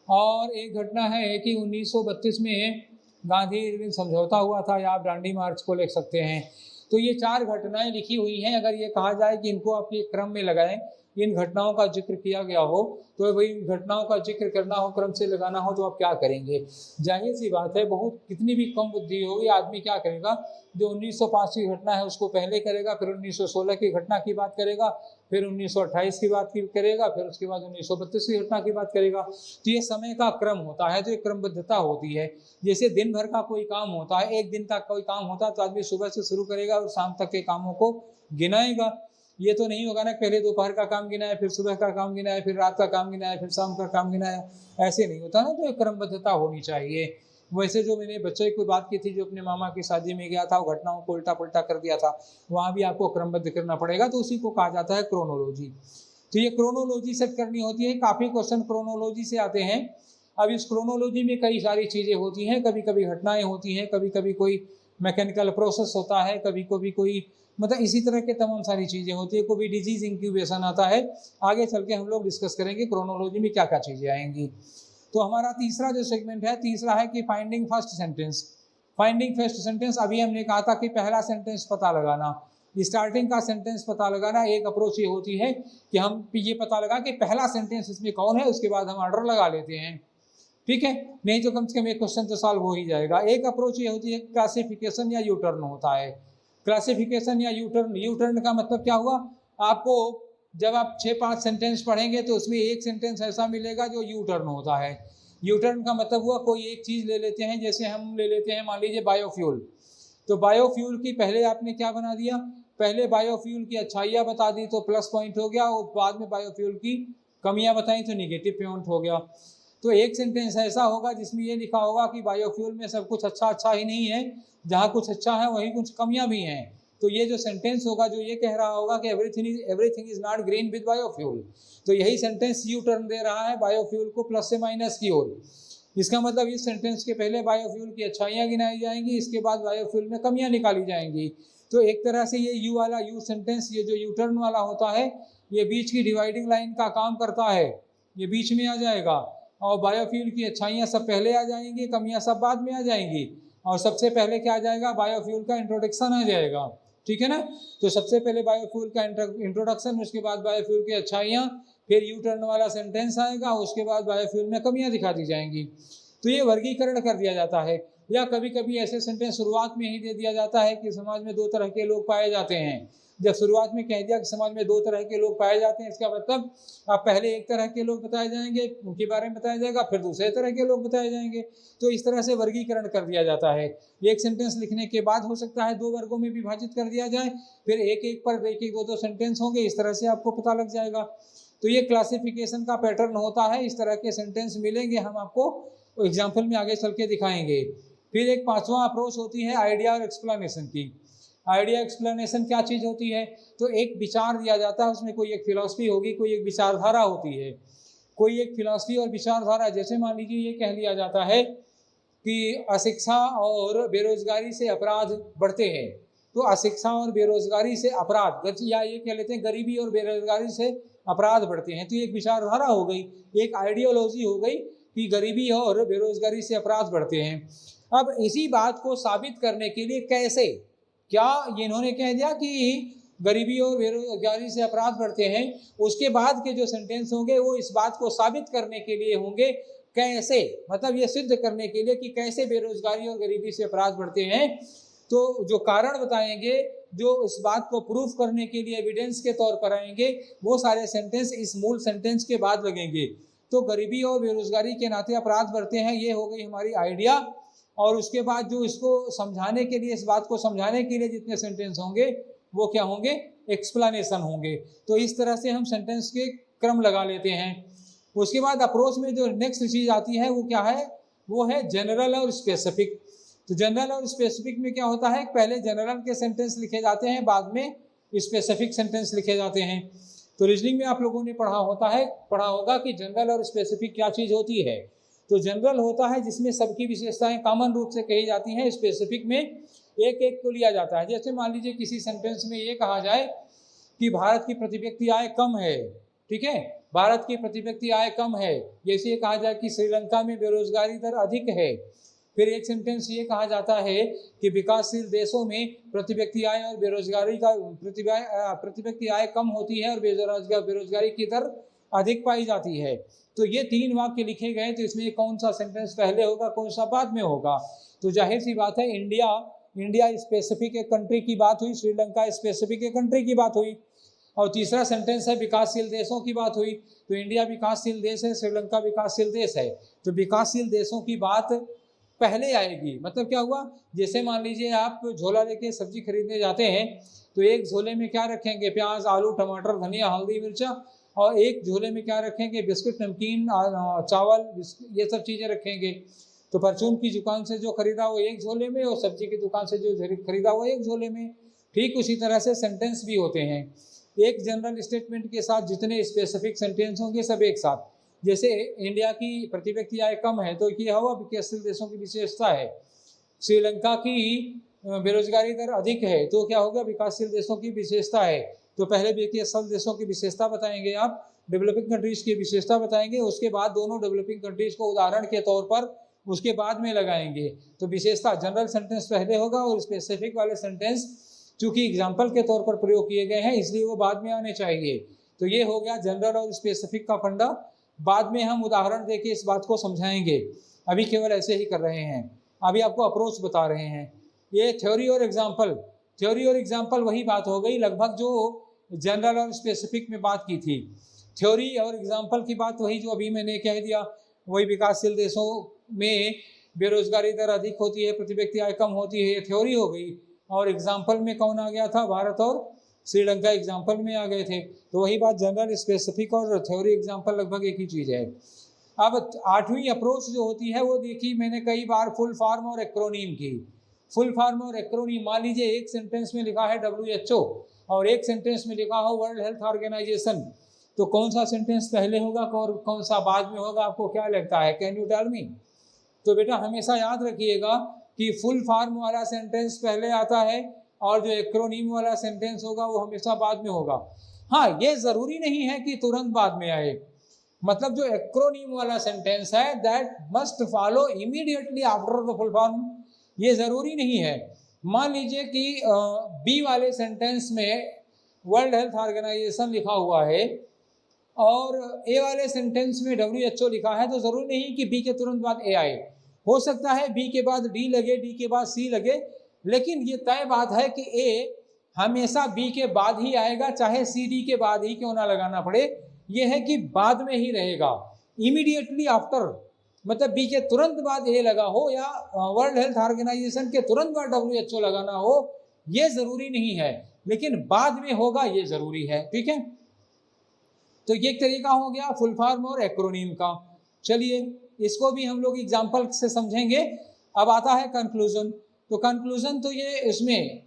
और एक घटना है कि 1932 में गांधी इरविन समझौता हुआ था, या आप डांडी मार्च को लिख सकते हैं। तो ये 4 घटनाएं लिखी हुई हैं। अगर ये कहा जाए कि इनको आप एक क्रम में लगाएं, इन घटनाओं का जिक्र किया गया हो, तो भाई घटनाओं का जिक्र करना हो, क्रम से लगाना हो, तो आप क्या करेंगे। जाहिर सी बात है, बहुत कितनी भी कम बुद्धि होगी, आदमी क्या करेगा, जो 1905 की घटना है उसको पहले करेगा, फिर 1916 की घटना की बात करेगा, फिर 1928 की बात करेगा, फिर उसके बाद 1932 की घटना की बात करेगा। तो ये समय का क्रम होता है, तो एक क्रमबद्धता होती है। जैसे दिन भर का कोई काम होता है, एक दिन तक कोई काम होता है, तो आदमी सुबह से शुरू करेगा और शाम तक के कामों को गिनाएगा। ये तो नहीं होगा ना पहले दोपहर का काम गिनाया, फिर सुबह का काम गिनाया, फिर रात का काम गिनाया, फिर शाम का काम गिनाया, ऐसे नहीं होता ना। तो एक क्रमबद्धता होनी चाहिए। वैसे जो मैंने बच्चे की बात की थी, जो अपने मामा की शादी में गया था, वो घटनाओं को उल्टा पुल्टा कर दिया था, वहाँ भी आपको क्रमबद्ध करना पड़ेगा। तो उसी को कहा जाता है क्रोनोलॉजी। तो ये क्रोनोलॉजी सेट करनी होती है। काफ़ी क्वेश्चन क्रोनोलॉजी से आते हैं। अब इस क्रोनोलॉजी में कई सारी चीज़ें होती हैं, कभी कभी घटनाएं होती हैं, कभी कभी कोई मैकेनिकल प्रोसेस होता है, कभी कभी कोई मतलब इसी तरह के तमाम सारी चीज़ें होती है। कोई डिजीज इंक्यूबेशन आता है। आगे चल के हम लोग डिस्कस करेंगे क्रोनोलॉजी में क्या क्या चीज़ें आएंगी। तो हमारा तीसरा जो सेगमेंट है, तीसरा है कि finding first sentence. Finding first sentence, अभी हमने कहा था कि पहला सेंटेंस पता लगाना, स्टार्टिंग का सेंटेंस पता लगाना। एक अप्रोच ये होती है कि हम ये पता लगा कि पहला सेंटेंस इसमें कौन है, उसके बाद हम ऑर्डर लगा लेते हैं, ठीक है। नहीं तो कम से कम एक क्वेश्चन तो सॉल्व हो ही जाएगा। एक अप्रोच ये होती है क्लासिफिकेशन या यू टर्न होता है। क्लासिफिकेशन या यू टर्न का मतलब क्या हुआ, आपको जब आप 6-5 सेंटेंस पढ़ेंगे तो उसमें एक सेंटेंस ऐसा मिलेगा जो यू टर्न होता है। यू टर्न का मतलब हुआ कोई एक चीज़ ले लेते हैं, जैसे हम ले लेते हैं मान लीजिए बायोफ्यूल। तो बायोफ्यूल की पहले आपने क्या बना दिया, पहले बायोफ्यूल की अच्छाइयाँ बता दी तो प्लस पॉइंट हो गया, और बाद में बायोफ्यूल की कमियाँ बताई तो निगेटिव पॉइंट हो गया। तो एक सेंटेंस ऐसा होगा जिसमें ये लिखा होगा कि बायोफ्यूल में सब कुछ अच्छा ही नहीं है, जहाँ कुछ अच्छा है वहीं कुछ कमियां भी हैं। तो ये जो सेंटेंस होगा जो ये कह रहा होगा कि everything is not green with biofuel, तो यही सेंटेंस यू टर्न दे रहा है बायोफ्यूल को प्लस से माइनस की ओर। इसका मतलब इस सेंटेंस के पहले बायोफ्यूल की अच्छाइयाँ गिनाई जाएंगी, इसके बाद बायोफ्यूल में कमियाँ निकाली जाएंगी। तो एक तरह से ये यू वाला यू सेंटेंस, ये जो यू टर्न वाला होता है, ये बीच की डिवाइडिंग लाइन का काम करता है, ये बीच में आ जाएगा और बायोफ्यूल की अच्छाइयाँ सब पहले आ जाएंगी, कमियाँ सब बाद में आ जाएंगी, और सबसे पहले क्या आ जाएगा, बायोफ्यूल का इंट्रोडक्शन आ जाएगा। ठीक है ना। तो सबसे पहले बायोफ्यूल का इंट्रोडक्शन, उसके बाद बायोफ्यूल की अच्छाइयाँ, फिर यू टर्न वाला सेंटेंस आएगा, उसके बाद बायोफ्यूल में कमियां दिखा दी जाएंगी। तो ये वर्गीकरण कर दिया जाता है। या कभी कभी ऐसे सेंटेंस शुरुआत में ही दे दिया जाता है कि समाज में 2 तरह के लोग पाए जाते हैं। जब शुरुआत में कह दिया कि समाज में 2 तरह के लोग पाए जाते हैं, इसका मतलब अब पहले एक तरह के लोग बताए जाएंगे, उनके बारे में बताया जाएगा, फिर दूसरे तरह के लोग बताए जाएंगे। तो इस तरह से वर्गीकरण कर दिया जाता है। एक सेंटेंस लिखने के बाद हो सकता है 2 वर्गों में विभाजित कर दिया जाए, फिर एक एक पर एक एक 2 सेंटेंस होंगे, इस तरह से आपको पता लग जाएगा। तो ये क्लासिफिकेशन का पैटर्न होता है। इस तरह के सेंटेंस मिलेंगे, हम आपको एग्जाम्पल में आगे चल के दिखाएंगे। फिर एक 5वां अप्रोच होती है आइडिया और एक्सप्लेनेशन की। आइडिया एक्सप्लेनेशन क्या चीज़ होती है, तो एक विचार दिया जाता है, उसमें कोई एक फिलॉसफी होगी, कोई एक विचारधारा होती है, कोई एक फिलॉसफी और विचारधारा। जैसे मान लीजिए ये कह लिया जाता है कि अशिक्षा और बेरोजगारी से अपराध बढ़ते हैं, तो अशिक्षा और बेरोजगारी से अपराध, या ये कह लेते हैं गरीबी और बेरोजगारी से अपराध बढ़ते हैं। तो एक विचारधारा हो गई, एक आइडियोलॉजी हो गई कि गरीबी और बेरोजगारी से अपराध बढ़ते हैं। अब इसी बात को साबित करने के लिए कैसे, क्या ये इन्होंने कह दिया कि गरीबी और बेरोजगारी से अपराध बढ़ते हैं, उसके बाद के जो सेंटेंस होंगे वो इस बात को साबित करने के लिए होंगे कैसे, मतलब ये सिद्ध करने के लिए कि कैसे बेरोजगारी और गरीबी से अपराध बढ़ते हैं। तो जो कारण बताएंगे, जो इस बात को प्रूफ करने के लिए एविडेंस के तौर पर आएंगे, वो सारे सेंटेंस इस मूल सेंटेंस के बाद लगेंगे। तो गरीबी और बेरोजगारी के नाते अपराध बढ़ते हैं, ये हो गई हमारी आइडिया। और उसके बाद जो इसको समझाने के लिए, इस बात को समझाने के लिए जितने सेंटेंस होंगे वो क्या होंगे, एक्सप्लेनेशन होंगे। तो इस तरह से हम सेंटेंस के क्रम लगा लेते हैं। उसके बाद अप्रोच में जो नेक्स्ट चीज़ आती है वो क्या है, वो है जनरल और स्पेसिफिक। तो जनरल और स्पेसिफिक में क्या होता है, पहले जनरल के सेंटेंस लिखे जाते हैं, बाद में स्पेसिफिक सेंटेंस लिखे जाते हैं। तो रीजनिंग में आप लोगों ने पढ़ा होगा कि जनरल और स्पेसिफिक क्या चीज़ होती है। तो जनरल होता है जिसमें सबकी विशेषताएं कॉमन रूप से कही जाती हैं, स्पेसिफिक में एक एक को लिया जाता है। जैसे मान लीजिए किसी सेंटेंस में ये कहा जाए कि भारत की प्रति व्यक्ति आय कम है, ठीक है, भारत की प्रति व्यक्ति आय कम है। जैसे ये कहा जाए कि श्रीलंका में बेरोजगारी दर अधिक है। फिर एक सेंटेंस ये कहा जाता है कि विकासशील देशों में प्रति व्यक्ति आय और बेरोजगारी का प्रति व्यक्ति आय कम होती है और बेरोजगारी की दर अधिक पाई जाती है। तो ये 3 वाक्य लिखे गए, तो इसमें कौन सा सेंटेंस पहले होगा, कौन सा बाद में होगा। तो जाहिर सी बात है इंडिया स्पेसिफिक एक कंट्री की बात हुई, श्रीलंका स्पेसिफिक एक कंट्री की बात हुई। और तीसरा सेंटेंस है विकासशील देशों की बात हुई, तो इंडिया विकासशील देश है, श्रीलंका विकासशील देश है। तो विकासशील देशों की बात पहले आएगी। मतलब क्या हुआ, जैसे मान लीजिए आप झोला लेके सब्जी खरीदने जाते हैं, तो एक झोले में क्या रखेंगे, प्याज, आलू, टमाटर, धनिया, हल्दी, मिर्चा, और एक झोले में क्या रखेंगे, बिस्कुट, नमकीन, चावल, ये सब चीज़ें रखेंगे। तो परचून की दुकान से जो खरीदा वो एक झोले में, और सब्जी की दुकान से जो खरीदा वो एक झोले में। ठीक उसी तरह से सेंटेंस भी होते हैं, एक जनरल स्टेटमेंट के साथ जितने स्पेसिफिक सेंटेंस होंगे सब एक साथ। जैसे इंडिया की प्रति व्यक्ति आय कम है, तो ये हुआ विकासशील देशों की विशेषता है। श्रीलंका की बेरोजगारी दर अधिक है, तो क्या होगा, विकासशील देशों की विशेषता है। तो पहले विकासशील देशों की विशेषता बताएंगे आप, डेवलपिंग कंट्रीज की विशेषता बताएंगे, उसके बाद दोनों डेवलपिंग कंट्रीज को उदाहरण के तौर पर उसके बाद में लगाएंगे। तो विशेषता जनरल सेंटेंस पहले होगा, और स्पेसिफिक वाले सेंटेंस चूंकि एग्जाम्पल के तौर पर प्रयोग किए गए हैं इसलिए वो बाद में आने चाहिए। तो ये हो गया जनरल और स्पेसिफिक का फंडा। बाद में हम उदाहरण देके इस बात को समझाएंगे, अभी केवल ऐसे ही कर रहे हैं। अभी आपको अप्रोच बता रहे हैं। ये थ्योरी और एग्जाम्पल वही बात हो गई लगभग जो जनरल और स्पेसिफिक में बात की थी। थ्योरी और एग्जाम्पल की बात वही जो अभी मैंने कह दिया, वही विकासशील देशों में बेरोजगारी दर अधिक होती है, प्रति व्यक्ति आय कम होती है, ये थ्योरी हो गई। और एग्जाम्पल में कौन आ गया था, भारत और श्रीलंका एग्जाम्पल में आ गए थे। तो वही बात जनरल, स्पेसिफिक और थ्योरी, एग्जाम्पल लगभग एक ही चीज़ है। अब 8वीं अप्रोच जो होती है वो देखी मैंने कई बार फुल फॉर्म और एक्रोनीम की। फुल फॉर्म और एक्रोनीम, मान लीजिए एक सेंटेंस में लिखा है WHO और एक सेंटेंस में लिखा हो वर्ल्ड हेल्थ ऑर्गेनाइजेशन, तो कौन सा सेंटेंस पहले होगा और कौन सा बाद में होगा, आपको क्या लगता है? Can you tell me? तो बेटा हमेशा याद रखिएगा कि फुल फॉर्म वाला सेंटेंस पहले आता है और जो एक्रोनीम वाला सेंटेंस होगा वो हमेशा बाद में होगा। हाँ, ये ज़रूरी नहीं है कि तुरंत बाद में आए, मतलब जो एक्रोनीम वाला सेंटेंस है that must follow immediately after the full form, ये ज़रूरी नहीं है। मान लीजिए कि बी वाले सेंटेंस में वर्ल्ड हेल्थ ऑर्गेनाइजेशन लिखा हुआ है और ए वाले सेंटेंस में WHO लिखा है, तो ज़रूरी नहीं कि बी के तुरंत बाद ए आए। हो सकता है बी के बाद डी लगे, डी के बाद सी लगे, लेकिन ये तय बात है कि ए हमेशा बी के बाद ही आएगा, चाहे सी डी के बाद ही क्यों ना लगाना पड़े। ये है कि बाद में ही रहेगा, इमीडिएटली आफ्टर, मतलब बी के तुरंत बाद ए लगा हो या वर्ल्ड हेल्थ ऑर्गेनाइजेशन के तुरंत बाद WHO लगाना हो, ये ज़रूरी नहीं है, लेकिन बाद में होगा ये ज़रूरी है। ठीक है, तो ये एक तरीका हो गया फुल फॉर्म और एक्रोनीम का। चलिए इसको भी हम लोग एग्जाम्पल से समझेंगे। अब आता है कंक्लूजन। तो कंक्लूजन तो ये इसमें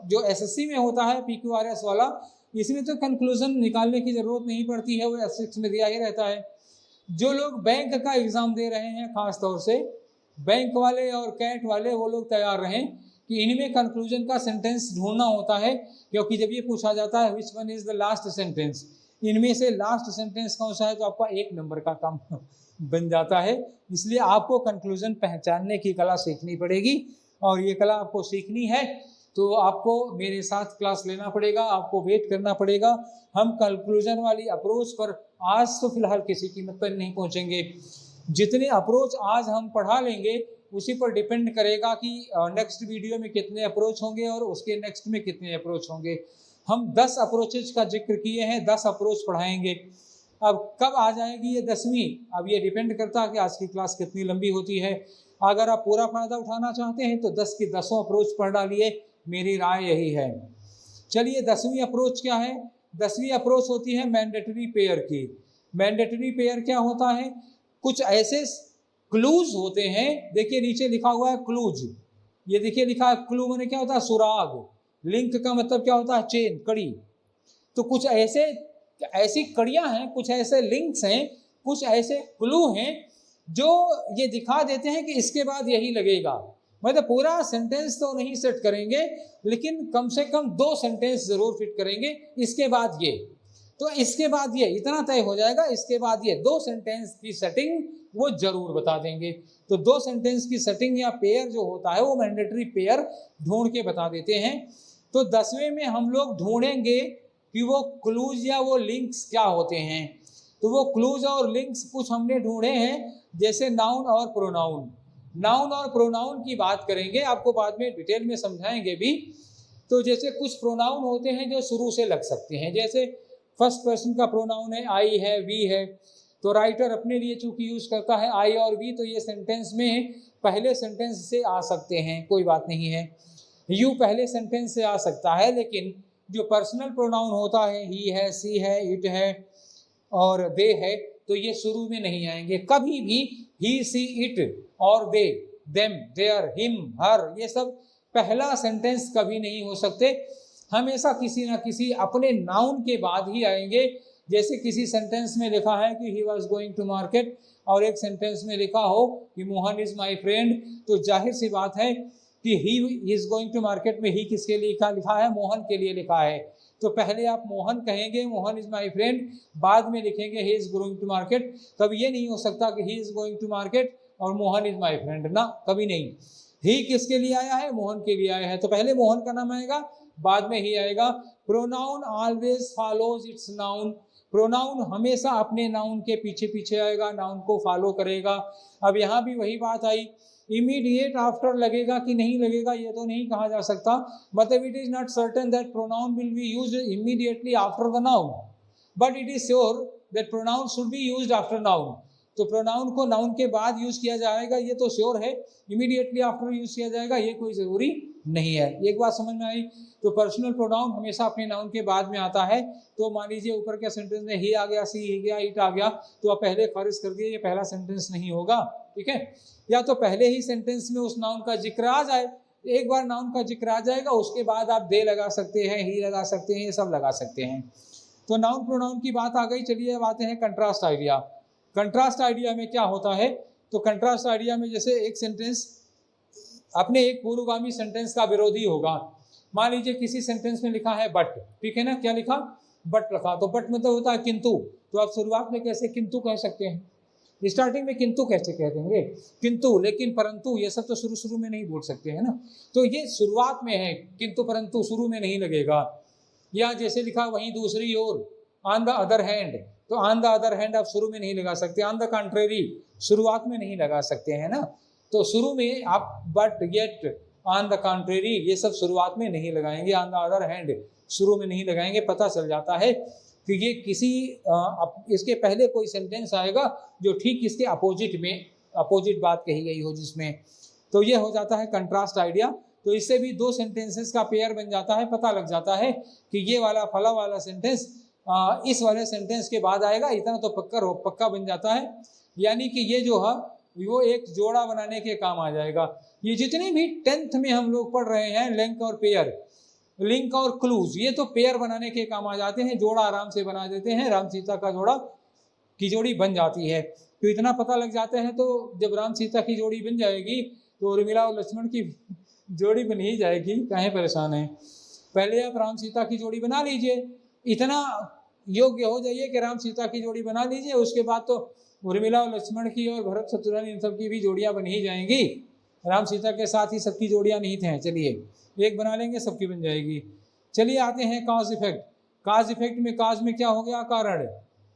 जो SSC में होता है PQRS वाला, इसमें तो कंक्लूजन निकालने की ज़रूरत नहीं पड़ती है, वो S6 में दिया ही रहता है। जो लोग बैंक का एग्ज़ाम दे रहे हैं, ख़ास तौर से बैंक वाले और कैट वाले, वो लोग तैयार रहें कि इनमें कंक्लूजन का सेंटेंस ढूंढना होता है, क्योंकि जब ये पूछा जाता है which one is the last sentence, इनमें से लास्ट सेंटेंस कौन सा है, तो आपका 1 नंबर का काम बन जाता है। इसलिए आपको कंक्लूजन पहचानने की कला सीखनी पड़ेगी, और ये कला आपको सीखनी है तो आपको मेरे साथ क्लास लेना पड़ेगा, आपको वेट करना पड़ेगा। हम कंक्लूजन वाली अप्रोच पर आज तो फिलहाल किसी कीमत पर नहीं पहुंचेंगे। जितने अप्रोच आज हम पढ़ा लेंगे उसी पर डिपेंड करेगा कि नेक्स्ट वीडियो में कितने अप्रोच होंगे और उसके नेक्स्ट में कितने अप्रोच होंगे। हम 10 अप्रोचेज का जिक्र किए हैं, 10 अप्रोच पढ़ाएंगे। अब कब आ जाएगी ये 10वीं, अब ये डिपेंड करता है कि आज की क्लास कितनी लंबी होती है। अगर आप पूरा फ़ायदा उठाना चाहते हैं तो 10 की 10 अप्रोच पढ़ डालिए, मेरी राय यही है। चलिए 10वीं अप्रोच क्या है? 10वीं अप्रोच होती है मैंडेटरी पेयर की। मैंडेटरी पेयर क्या होता है? कुछ ऐसे क्लूज होते हैं, देखिए नीचे लिखा हुआ है क्लूज, ये देखिए लिखा है क्लू माने क्या होता है? सुराग। लिंक का मतलब क्या होता है? चेन, कड़ी। तो कुछ ऐसी कड़ियां हैं, कुछ ऐसे लिंक्स हैं, कुछ ऐसे क्लू हैं जो ये दिखा देते हैं कि इसके बाद यही लगेगा। मतलब पूरा सेंटेंस तो नहीं सेट करेंगे, लेकिन कम से कम 2 सेंटेंस जरूर फिट करेंगे। इसके बाद ये, तो इसके बाद ये, इतना तय हो जाएगा। इसके बाद ये 2 सेंटेंस की सेटिंग वो जरूर बता देंगे। तो 2 सेंटेंस की सेटिंग या पेयर जो होता है वो मैंडेटरी पेयर ढूंढ के बता देते हैं। तो 10वें में हम लोग ढूंढेंगे कि वो क्लूज या वो लिंक्स क्या होते हैं। तो वो क्लूज और लिंक्स कुछ हमने ढूंढे हैं, जैसे नाउन और प्रोनाउन। नाउन और प्रोनाउन की बात करेंगे, आपको बाद में डिटेल में समझाएंगे भी। तो जैसे कुछ प्रोनाउन होते हैं जो शुरू से लग सकते हैं, जैसे फर्स्ट पर्सन का प्रोनाउन है, आई है, वी है। तो राइटर अपने लिए चूंकि यूज करता है आई और वी, तो ये सेंटेंस में पहले सेंटेंस से आ सकते हैं, कोई बात नहीं है। यू पहले सेंटेंस से आ सकता है, लेकिन जो पर्सनल प्रोनाउन होता है, ही है, सी है, इट है और दे है, तो ये शुरू में नहीं आएंगे कभी भी। ही, सी, इट और दे, देम, देयर, हिम, हर, ये सब पहला सेंटेंस कभी नहीं हो सकते। हमेशा किसी ना किसी अपने नाउन के बाद ही आएंगे। जैसे किसी सेंटेंस में लिखा है कि he was going to market, और एक सेंटेंस में लिखा हो कि मोहन इज माई फ्रेंड, तो जाहिर सी बात है कि he is going to market में ही किसके लिए लिखा है? मोहन के लिए लिखा है। तो पहले आप मोहन कहेंगे, मोहन इज माई फ्रेंड, बाद में लिखेंगे he is going to market. कभी ये नहीं हो सकता कि he is going to market और मोहन इज माई फ्रेंड, ना, कभी नहीं। ही किसके लिए आया है? मोहन के लिए आया है, तो पहले मोहन का नाम आएगा, बाद में ही आएगा। Pronoun always follows it's noun. Pronoun हमेशा अपने नाउन के पीछे पीछे आएगा, नाउन को फॉलो करेगा। अब यहाँ भी वही बात आई, इमीडिएट आफ्टर लगेगा कि नहीं लगेगा ये तो नहीं कहा जा सकता। मतलब it is not certain that pronoun will be used immediately after the noun, but it is sure that pronoun should be used after noun. तो प्रोनाउन को नाउन के बाद यूज किया जाएगा ये तो श्योर है, इमीडिएटली आफ्टर यूज किया जाएगा ये कोई जरूरी नहीं है। एक बात समझ में आई? तो पर्सनल प्रोनाउन हमेशा अपने नाउन के बाद में आता है। तो मान लीजिए ऊपर के सेंटेंस में ही आ गया, सी ही गया, इट आ गया, तो आप पहले खारिज कर दिए, ये पहला सेंटेंस नहीं होगा, ठीक है। या तो पहले ही सेंटेंस में उस नाउन का जिक्र आ जाए, एक बार नाउन का जिक्र आ जाएगा उसके बाद आप दे लगा सकते हैं, ही लगा सकते हैं, ये सब लगा सकते हैं। तो नाउन प्रोनाउन की बात आ गई। चलिए अब आते हैं कंट्रास्ट आइडिया। कंट्रास्ट आइडिया में क्या होता है? तो कंट्रास्ट आइडिया में जैसे एक सेंटेंस अपने एक पूर्वगामी सेंटेंस का विरोधी होगा। मान लीजिए किसी सेंटेंस में लिखा है बट, ठीक है ना, क्या लिखा? बट लिखा, तो बट मतलब होता है किंतु। तो आप शुरुआत में कैसे किंतु कह सकते हैं? स्टार्टिंग में किंतु कैसे कह देंगे? किंतु, लेकिन, परंतु, ये सब तो शुरू में नहीं बोल सकते हैं ना। तो ये शुरुआत में है, किंतु परंतु शुरू में नहीं लगेगा। या जैसे लिखा वहीं दूसरी ओर, ऑन द अदर हैंड, तो ऑन द अदर हैंड आप शुरू में नहीं लगा सकते। ऑन द कंट्रेरी शुरुआत में नहीं लगा सकते हैं ना। तो शुरू में आप but, yet, on the contrary ये सब शुरुआत में नहीं लगाएंगे। ऑन द अदर हैंड शुरू में नहीं लगाएंगे। पता चल जाता है कि ये किसी इसके पहले कोई सेंटेंस आएगा जो ठीक इसके अपोजिट में अपोजिट बात कही गई हो जिसमें, तो ये हो जाता है कंट्रास्ट आइडिया। तो इससे भी दो सेंटेंसेस का पेयर बन जाता है। पता लग जाता है कि ये वाला फला वाला सेंटेंस इस वाले सेंटेंस के बाद आएगा, इतना तो पक्का बन जाता है। यानी कि ये जो है वो एक जोड़ा बनाने के काम आ जाएगा। ये जितने भी 10th में हम लोग पढ़ रहे हैं लिंक और पेयर, लिंक और क्लूज, ये तो पेयर बनाने के काम आ जाते हैं। जोड़ा आराम से बना देते हैं। राम सीता का जोड़ा की जोड़ी बन जाती है। तो इतना पता लग जाता है। तो जब राम सीता की जोड़ी बन जाएगी तो उर्मिला और लक्ष्मण की जोड़ी बन ही जाएगी, काहे परेशान है। पहले आप राम सीता की जोड़ी बना लीजिए, इतना योग्य हो जाइए कि राम सीता की जोड़ी बना लीजिए, उसके बाद तो उर्मिला और लक्ष्मण की और भरत शत्रुघ्न इन सब की भी जोड़ियां बन ही जाएंगी। राम सीता के साथ ही सबकी जोड़ियां नहीं थे। चलिए एक बना लेंगे, सबकी बन जाएगी। चलिए आते हैं काज इफेक्ट। काज इफेक्ट में काज में क्या हो गया? कारण,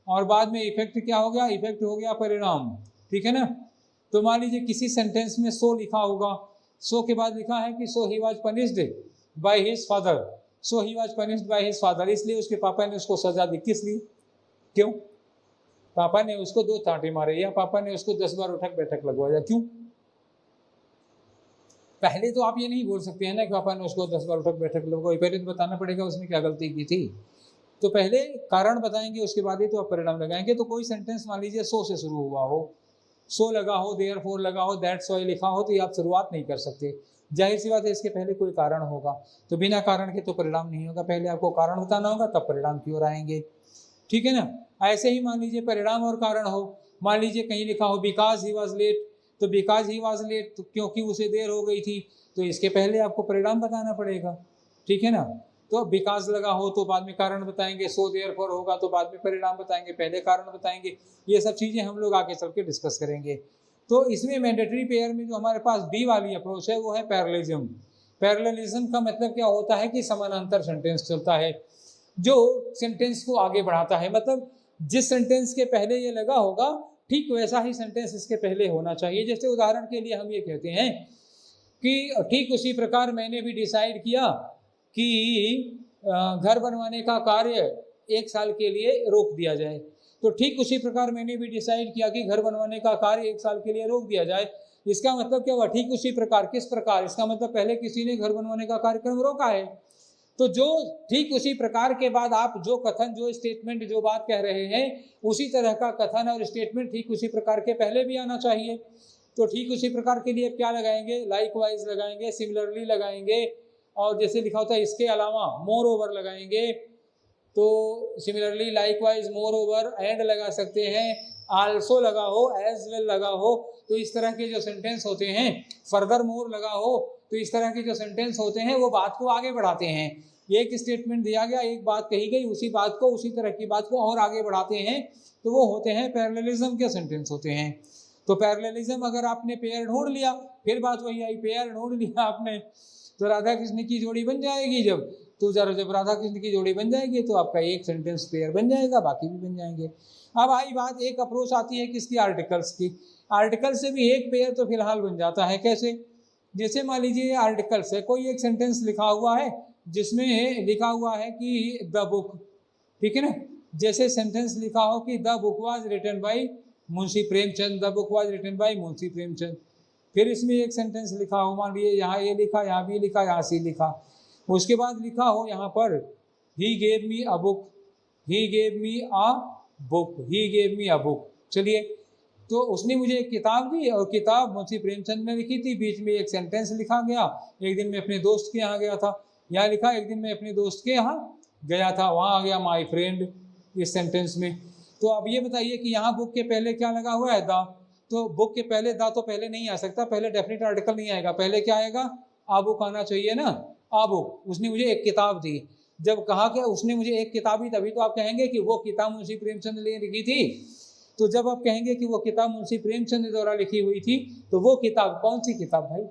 और बाद में इफेक्ट क्या हो गया? इफेक्ट हो गया परिणाम, ठीक है ना। तो मान लीजिए किसी सेंटेंस में सो लिखा होगा, सो के बाद लिखा है कि so he was punished by his father, so he was punished by his father, इसलिए उसके पापा ने उसको सजा दी। किस लिए? क्यों? पापा ने उसको 2 तांटे मारे, या पापा ने उसको 10 बार उठक बैठक लगवाया, क्यों? पहले तो आप ये नहीं बोल सकते हैं ना कि पापा ने उसको 10 बार उठक बैठक लगवाई। पहले तो बताना पड़ेगा उसने क्या गलती की थी। तो पहले कारण बताएंगे, उसके बाद ही तो आप परिणाम लगाएंगे। तो कोई सेंटेंस मान लीजिए सो से शुरू हुआ हो, सो लगा हो, देयरफॉर लगा हो, दैट्स व्हाई लिखा हो, तो ये आप शुरुआत नहीं कर सकते। जाहिर सी बात है इसके पहले कोई कारण होगा। तो बिना कारण के तो परिणाम नहीं होगा। पहले आपको कारण बताना होगा, तब परिणाम की ओर आएंगे, ठीक है ना। ऐसे ही मान लीजिए परिणाम और कारण हो। मान लीजिए कहीं लिखा हो बिकॉज ही वॉज लेट, तो बिकॉज ही वॉज लेट तो क्योंकि उसे देर हो गई थी, तो इसके पहले आपको परिणाम बताना पड़ेगा, ठीक है ना। तो बिकॉज लगा हो तो बाद में कारण बताएंगे, सो देयरफॉर होगा तो बाद में परिणाम बताएंगे, पहले कारण बताएंगे। ये सब चीज़ें हम लोग आगे चल के डिस्कस करेंगे। तो इसमें मैंडेटरी पेयर में जो हमारे पास बी वाली अप्रोच है वो है पैरेललिज्म। पैरेललिज्म का मतलब क्या होता है कि समानांतर सेंटेंस चलता है जो सेंटेंस को आगे बढ़ाता है। मतलब जिस सेंटेंस के पहले ये लगा होगा ठीक वैसा ही सेंटेंस इसके पहले होना चाहिए। जैसे उदाहरण के लिए हम ये कहते हैं कि ठीक उसी प्रकार मैंने भी डिसाइड किया कि घर बनवाने का कार्य 1 साल के लिए रोक दिया जाए। तो ठीक उसी प्रकार मैंने भी डिसाइड किया कि घर बनवाने का कार्य 1 साल के लिए रोक दिया जाए। इसका मतलब क्या हुआ? ठीक उसी प्रकार। किस प्रकार? इसका मतलब पहले किसी ने घर बनवाने का कार्यक्रम रोका है। तो जो ठीक उसी प्रकार के बाद आप जो कथन, जो स्टेटमेंट, जो बात कह रहे हैं, उसी तरह का कथन और स्टेटमेंट ठीक उसी प्रकार के पहले भी आना चाहिए। तो ठीक उसी प्रकार के लिए क्या लगाएंगे? लाइकवाइज लगाएंगे, सिमिलरली लगाएंगे, और जैसे लिखा होता है इसके अलावा मोर ओवर लगाएंगे। तो similarly, likewise, more over, and लगा सकते हैं, आल्सो लगा हो, एज वेल लगा हो। तो इस तरह के जो सेंटेंस होते हैं, फर्दर मोर लगा हो, तो इस तरह के जो सेंटेंस होते हैं वो बात को आगे बढ़ाते हैं। एक स्टेटमेंट दिया गया, एक बात कही गई, उसी बात को, उसी तरह की बात को और आगे बढ़ाते हैं, तो वो होते हैं पैरेललिज्म के सेंटेंस होते हैं। तो पैरेललिज्म, अगर आपने पेयर ढूंढ लिया, फिर बात वही आई, पेयर ढूंढ लिया आपने, तो राधा कृष्ण की जोड़ी बन जाएगी। जब राधा कृष्ण की जोड़ी बन जाएगी तो आपका एक सेंटेंस पेयर बन जाएगा, बाकी भी बन जाएंगे। अब आई बात, एक अप्रोच आती है किसकी? आर्टिकल्स की। आर्टिकल से भी एक पेयर तो फिलहाल बन जाता है। कैसे? जैसे मान लीजिए आर्टिकल्स है, कोई एक सेंटेंस लिखा हुआ है जिसमें लिखा हुआ है कि द बुक, ठीक है ना। जैसे सेंटेंस लिखा हो कि the book was written by Munshi Premchand, the book was written by Munshi Premchand. फिर इसमें एक सेंटेंस लिखा हो, मान लीजिए यहाँ ए लिखा, यहाँ बी लिखा, यहाँ सी लिखा, उसके बाद लिखा हो यहाँ पर he gave me a book, he gave me a book, he gave me a book. चलिए, तो उसने मुझे एक किताब दी और किताब मुंशी प्रेमचंद ने लिखी थी। बीच में एक सेंटेंस लिखा गया, एक दिन मैं अपने दोस्त के यहाँ गया था, यहाँ लिखा एक दिन मैं अपने दोस्त के यहाँ गया था, वहाँ आ गया माई फ्रेंड इस सेंटेंस में। तो अब ये बताइए कि यहाँ बुक के पहले क्या लगा हुआ है, द। तो बुक के पहले द तो पहले नहीं आ सकता, पहले डेफिनेट आर्टिकल नहीं आएगा, पहले क्या आएगा, आ बुक आना चाहिए ना, आ बुक। उसने मुझे एक किताब दी, जब कहा कि उसने मुझे एक किताब दी, तभी तो आप कहेंगे कि वो किताब मुंशी प्रेमचंद ने लिखी थी। तो जब आप कहेंगे कि वो किताब मुंशी प्रेमचंद द्वारा लिखी हुई थी, तो वो किताब कौन सी किताब भाई?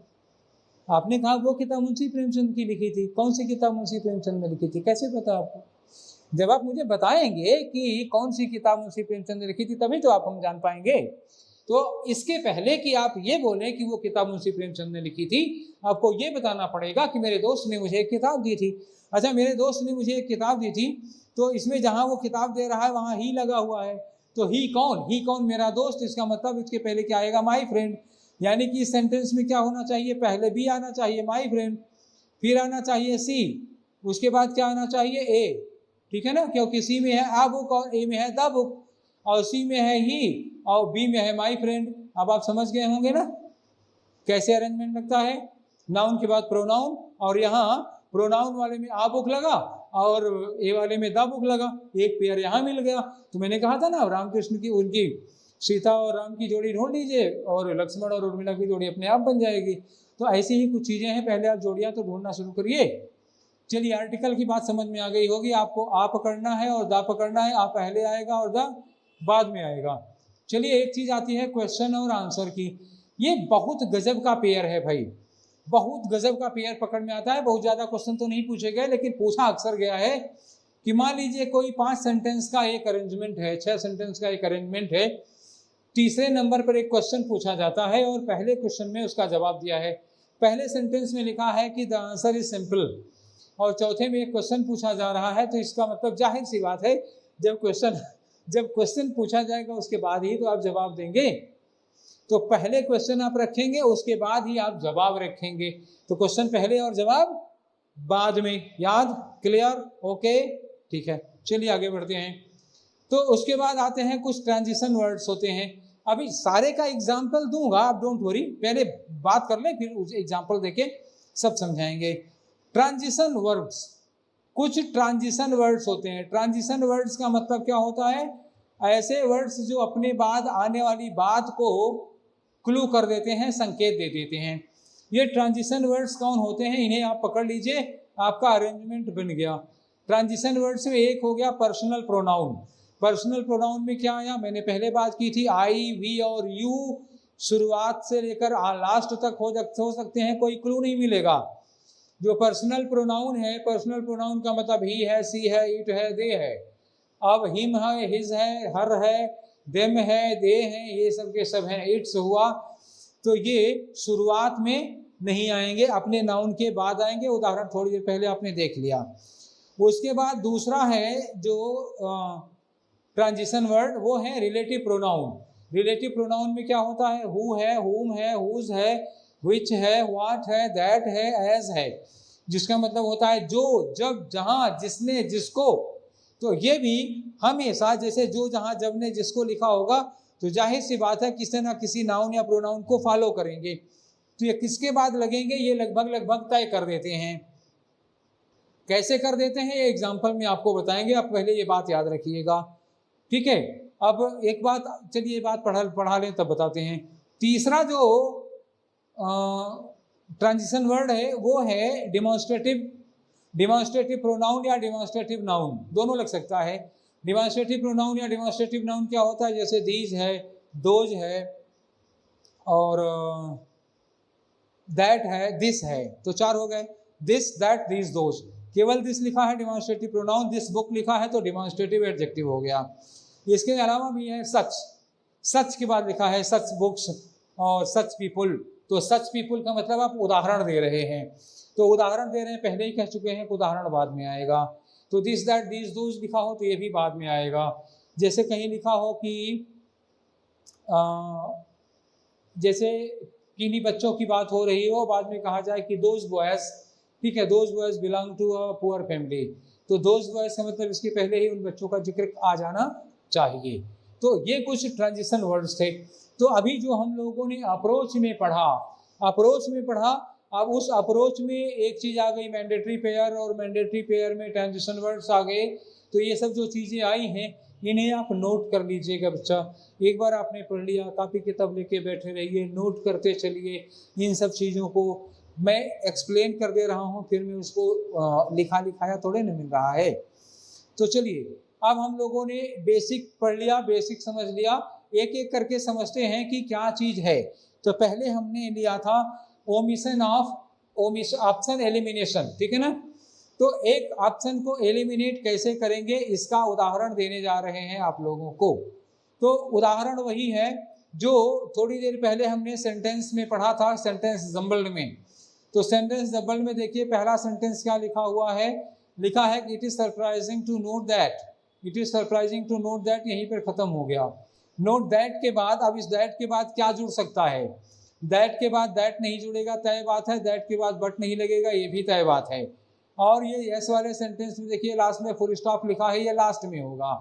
आपने कहा वो किताब मुंशी प्रेमचंद की लिखी थी, कौन सी किताब मुंशी प्रेमचंद ने लिखी थी, कैसे पता आपको? जब आप मुझे बताएंगे कि कौन सी किताब मुंशी प्रेमचंद ने लिखी थी, तभी तो आप हम जान पाएंगे। तो इसके पहले कि आप ये बोलें कि वो किताब मुंशी प्रेमचंद ने लिखी थी, आपको ये बताना पड़ेगा कि मेरे दोस्त ने मुझे एक किताब दी थी। अच्छा, मेरे दोस्त ने मुझे एक किताब दी थी, तो इसमें जहाँ वो किताब दे रहा है वहाँ ही लगा हुआ है, तो ही कौन, ही कौन, मेरा दोस्त। इसका मतलब इसके पहले क्या आएगा, माई फ्रेंड। यानी कि इस सेंटेंस में क्या होना चाहिए, पहले बी आना चाहिए, माई फ्रेंड, फिर आना चाहिए सी, उसके बाद क्या आना चाहिए, ए। ठीक है ना, क्योंकि सी में है आ बुक और ए में है द बुक, और सी में है ही और बी में है माई फ्रेंड। अब आप समझ गए होंगे ना कैसे अरेंजमेंट लगता है। नाउन के बाद प्रोनाउन, और यहाँ प्रोनाउन वाले में आ बुक लगा और ए वाले में द बुक लगा, एक पेयर यहाँ मिल गया। तो मैंने कहा था ना, रामकृष्ण की उनकी सीता और राम की जोड़ी ढूंढ लीजिए और लक्ष्मण और उर्मिला की जोड़ी अपने आप बन जाएगी। तो ऐसी ही कुछ चीजें हैं, पहले आप जोड़ियां तो ढूंढना शुरू करिए। चलिए, आर्टिकल की बात समझ में आ गई होगी आपको, आ पकड़ना है और दा पकड़ना है, आ पहले आएगा और दा बाद में आएगा। चलिए, एक चीज आती है क्वेश्चन और आंसर की। ये बहुत गजब का पेयर है भाई, बहुत गजब का पेयर पकड़ में आता है। बहुत ज्यादा क्वेश्चन तो नहीं पूछे गए, लेकिन पूछा अक्सर गया है कि मान लीजिए कोई 5 सेंटेंस का एक अरेंजमेंट है, 6 सेंटेंस का एक अरेंजमेंट है, तीसरे नंबर पर एक क्वेश्चन पूछा जाता है और पहले क्वेश्चन में उसका जवाब दिया है। पहले सेंटेंस में लिखा है कि द आंसर इज सिंपल, और चौथे में एक क्वेश्चन पूछा जा रहा है। तो इसका मतलब जाहिर सी बात है, जब क्वेश्चन पूछा जाएगा उसके बाद ही तो आप जवाब देंगे। तो पहले क्वेश्चन आप रखेंगे, उसके बाद ही आप जवाब रखेंगे। तो क्वेश्चन पहले और जवाब बाद में, याद, क्लियर, ओके, ठीक है। चलिए आगे बढ़ते हैं। तो उसके बाद आते हैं कुछ ट्रांजिशन वर्ड्स होते हैं। अभी सारे का एग्जाम्पल दूंगा, आप डोंट वरी, पहले बात कर लें, फिर उस एग्जाम्पल देके सब समझाएंगे। ट्रांजिशन वर्ड्स, कुछ ट्रांजिशन वर्ड्स होते हैं। ट्रांजिशन वर्ड्स का मतलब क्या होता है, ऐसे वर्ड्स जो अपने बाद आने वाली बात को क्लू कर देते हैं, संकेत दे देते हैं। ये ट्रांजिशन वर्ड्स कौन होते हैं, इन्हें आप पकड़ लीजिए, आपका अरेंजमेंट बन गया। ट्रांजिशन वर्ड्स में एक हो गया पर्सनल प्रोनाउन। पर्सनल प्रोनाउन में क्या आया, मैंने पहले बात की थी, आई, वी और यू शुरुआत से लेकर लास्ट तक हो सकते हैं, कोई क्लू नहीं मिलेगा। जो पर्सनल प्रोनाउन है, पर्सनल प्रोनाउन का मतलब ही है, सी है, इट है, दे है। अब हिम है, हिज है, हर है, देम है, दे हैं, ये सब के सब हैं। इट्स हुआ, तो ये शुरुआत में नहीं आएंगे, अपने नाउन के बाद आएंगे। उदाहरण थोड़ी देर पहले आपने देख लिया। उसके बाद दूसरा है जो ट्रांजिशन वर्ड, वो है रिलेटिव प्रोनाउन। रिलेटिव प्रोनाउन में क्या होता है, हु है, हुम है, हुज है, विच है, व्हाट है, दैट है, एज है, जिसका मतलब होता है जो, जब, जहां, जिसने, जिसको। तो ये भी हमेशा जैसे जो, जहां, जब ने, जिसको लिखा होगा, तो जाहिर सी बात है किसी ना किसी नाउन या प्रोनाउन को फॉलो करेंगे। तो ये किसके बाद लगेंगे, ये लगभग तय कर देते हैं। कैसे कर देते हैं ये एग्जाम्पल में आपको बताएंगे, आप पहले ये बात याद रखिएगा, ठीक है। अब एक बात, चलिए ये बात पढ़ा लें तब बताते हैं। तीसरा जो ट्रांजिशन वर्ड है वो है डिमॉन्स्ट्रेटिव प्रोनाउन या डिमॉन्स्ट्रेटिव नाउन, दोनों लग सकता है। डिमॉन्स्ट्रेटिव प्रोनाउन या डिमॉन्स्ट्रेटिव नाउन क्या होता है, जैसे दीज है, दोज है और दैट है, दिस है, तो 4 हो गए, दिस, दैट, दिस, दोज। केवल दिस लिखा है डिमॉन्स्ट्रेटिव प्रोनाउन, दिस बुक लिखा है तो डिमॉन्स्ट्रेटिव एडजेक्टिव हो गया। इसके अलावा भी है सच के बाद लिखा है सच बुक्स और सच पीपुल। तो सच पीपुल का मतलब आप उदाहरण दे रहे हैं, तो उदाहरण दे रहे हैं, पहले ही कह चुके हैं, उदाहरण बाद में आएगा। तो दिस, दैट, दिस, दोज लिखा हो तो ये भी बाद में आएगा। जैसे कहीं लिखा हो कि जैसे किन्हीं बच्चों की बात हो रही हो, बाद में कहा जाए कि दोज बॉयज, ठीक है, those boys belong to a poor family, तो दोज बॉयज से मतलब इसके पहले ही उन बच्चों का जिक्र आ जाना चाहिए। तो ये कुछ ट्रांजिशन वर्ड्स थे। तो अभी जो हम लोगों ने अप्रोच में पढ़ा, अब उस अप्रोच में एक चीज़ आ गई मैंडेटरी पेयर, और मैंडेटरी पेयर में ट्रांजिशन वर्ड्स आ गए। तो ये सब जो चीज़ें आई हैं इन्हें आप नोट कर लीजिएगा बच्चा। एक बार आपने पढ़ लिया, कापी किताब लेके बैठे रहिए, नोट करते चलिए। इन सब चीज़ों को मैं एक्सप्लेन कर दे रहा हूँ, फिर मैं उसको लिखाया थोड़े ना मिल रहा है। तो चलिए, अब हम लोगों ने बेसिक पढ़ लिया, बेसिक समझ लिया, एक एक करके समझते हैं कि क्या चीज़ है। तो पहले हमने लिया था ओमिशन ऑप्शन एलिमिनेशन, ठीक है ना। तो एक ऑप्शन को एलिमिनेट कैसे करेंगे इसका उदाहरण देने जा रहे हैं आप लोगों को। तो उदाहरण वही है जो थोड़ी देर पहले हमने सेंटेंस में पढ़ा था, सेंटेंस जम्बल्ड में। तो सेंटेंस जम्बल्ड में देखिए पहला सेंटेंस क्या लिखा हुआ है, लिखा है it is surprising to note that, it is surprising to note that, यहीं पर खत्म हो गया। नोट दैट के बाद, अब इस दैट के बाद क्या जुड़ सकता है, दैट के बाद दैट नहीं जुड़ेगा, तय बात है। दैट के बाद बट नहीं लगेगा, ये भी तय बात है। और ये यस वाले सेंटेंस में देखिए लास्ट में फुल स्टॉप लिखा है, ये लास्ट में होगा,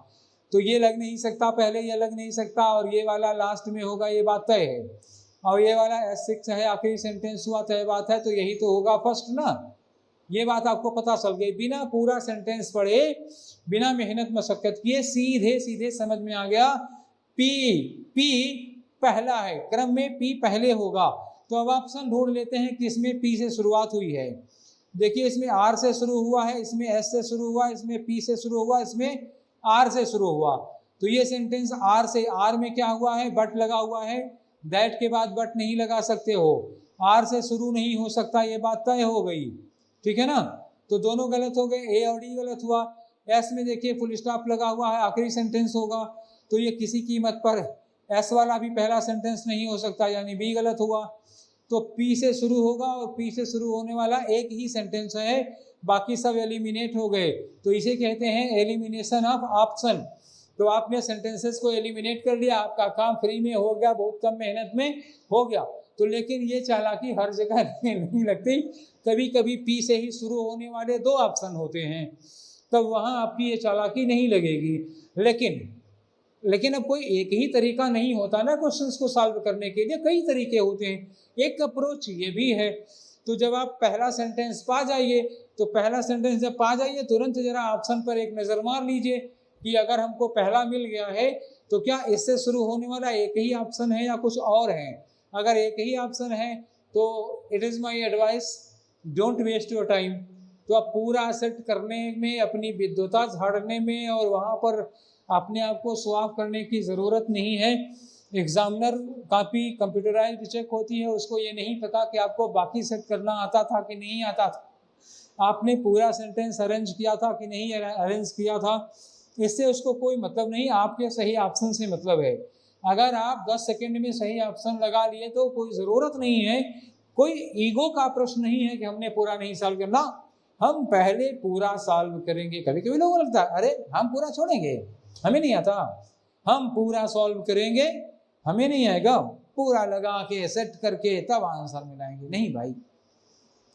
तो ये लग नहीं सकता पहले, ये लग नहीं सकता, और ये वाला लास्ट में होगा, ये बात तय है। और ये वाला S6 है, आखिरी सेंटेंस हुआ, तय बात है, तो यही तो होगा फर्स्ट ना। ये बात आपको पता चल गई, बिना पूरा सेंटेंस पढ़े, बिना मेहनत मशक्कत किए, सीधे सीधे समझ में आ गया। पी पहला है, क्रम में पी पहले होगा। तो अब ऑप्शन ढूंढ लेते हैं कि इसमें पी से शुरुआत हुई है। देखिए इसमें आर से शुरू हुआ है, इसमें एस से शुरू हुआ, इसमें पी से शुरू हुआ, इसमें आर से शुरू हुआ। तो ये सेंटेंस आर से, आर में क्या हुआ है, बट लगा हुआ है, दैट के बाद बट नहीं लगा सकते हो, आर से शुरू नहीं हो सकता, ये बात तय हो गई, ठीक है ना। तो दोनों गलत हो गए, ए और डी गलत हुआ। एस में देखिए फुल स्टॉप लगा हुआ है, आखिरी सेंटेंस होगा, तो ये किसी कीमत पर एस वाला भी पहला सेंटेंस नहीं हो सकता, यानी बी गलत हुआ। तो पी से शुरू होगा, और पी से शुरू होने वाला एक ही सेंटेंस है, बाकी सब एलिमिनेट हो गए, तो इसे कहते हैं एलिमिनेशन ऑफ ऑप्शन। तो आपने सेंटेंसेस को एलिमिनेट कर लिया, आपका काम फ्री में हो गया, बहुत कम मेहनत में हो गया। तो लेकिन ये चालाकी हर जगह नहीं लगती, कभी कभी पी से ही शुरू होने वाले दो ऑप्शन होते हैं, तब वहाँ आपकी ये चालाकी नहीं लगेगी। लेकिन अब कोई एक ही तरीका नहीं होता ना क्वेश्चंस को सॉल्व करने के लिए, कई तरीके होते हैं। एक अप्रोच ये भी है। तो जब आप पहला सेंटेंस पा जाइए, तो पहला सेंटेंस जब पा जाइए, तुरंत जरा ऑप्शन पर एक नज़र मार लीजिए कि अगर हमको पहला मिल गया है तो क्या इससे शुरू होने वाला एक ही ऑप्शन है या कुछ और है। अगर एक ही ऑप्शन है तो it is my advice, don't waste your time. तो आप पूरा सेट करने में, अपनी विद्वता झाड़ने में और वहाँ पर अपने आप को शो ऑफ करने की ज़रूरत नहीं है। एग्जामिनर कॉपी कंप्यूटराइज्ड चेक होती है, उसको ये नहीं पता कि आपको बाकी सेट करना आता था कि नहीं आता था, आपने पूरा सेंटेंस अरेंज किया था कि नहीं अरेंज किया था, इससे उसको कोई मतलब नहीं, आपके सही ऑप्शन से मतलब है। अगर आप 10 सेकंड में सही ऑप्शन लगा लिए तो कोई ज़रूरत नहीं है, कोई ईगो का प्रश्न नहीं है कि हमने पूरा नहीं सॉल्व करना, हम पहले पूरा सॉल्व करेंगे। कभी कभी लोगों को लगता है अरे हम पूरा छोड़ेंगे, हमें नहीं आता, हम पूरा सॉल्व करेंगे, हमें नहीं आएगा, पूरा लगा के सेट करके तब आंसर मिलाएंगे। नहीं भाई,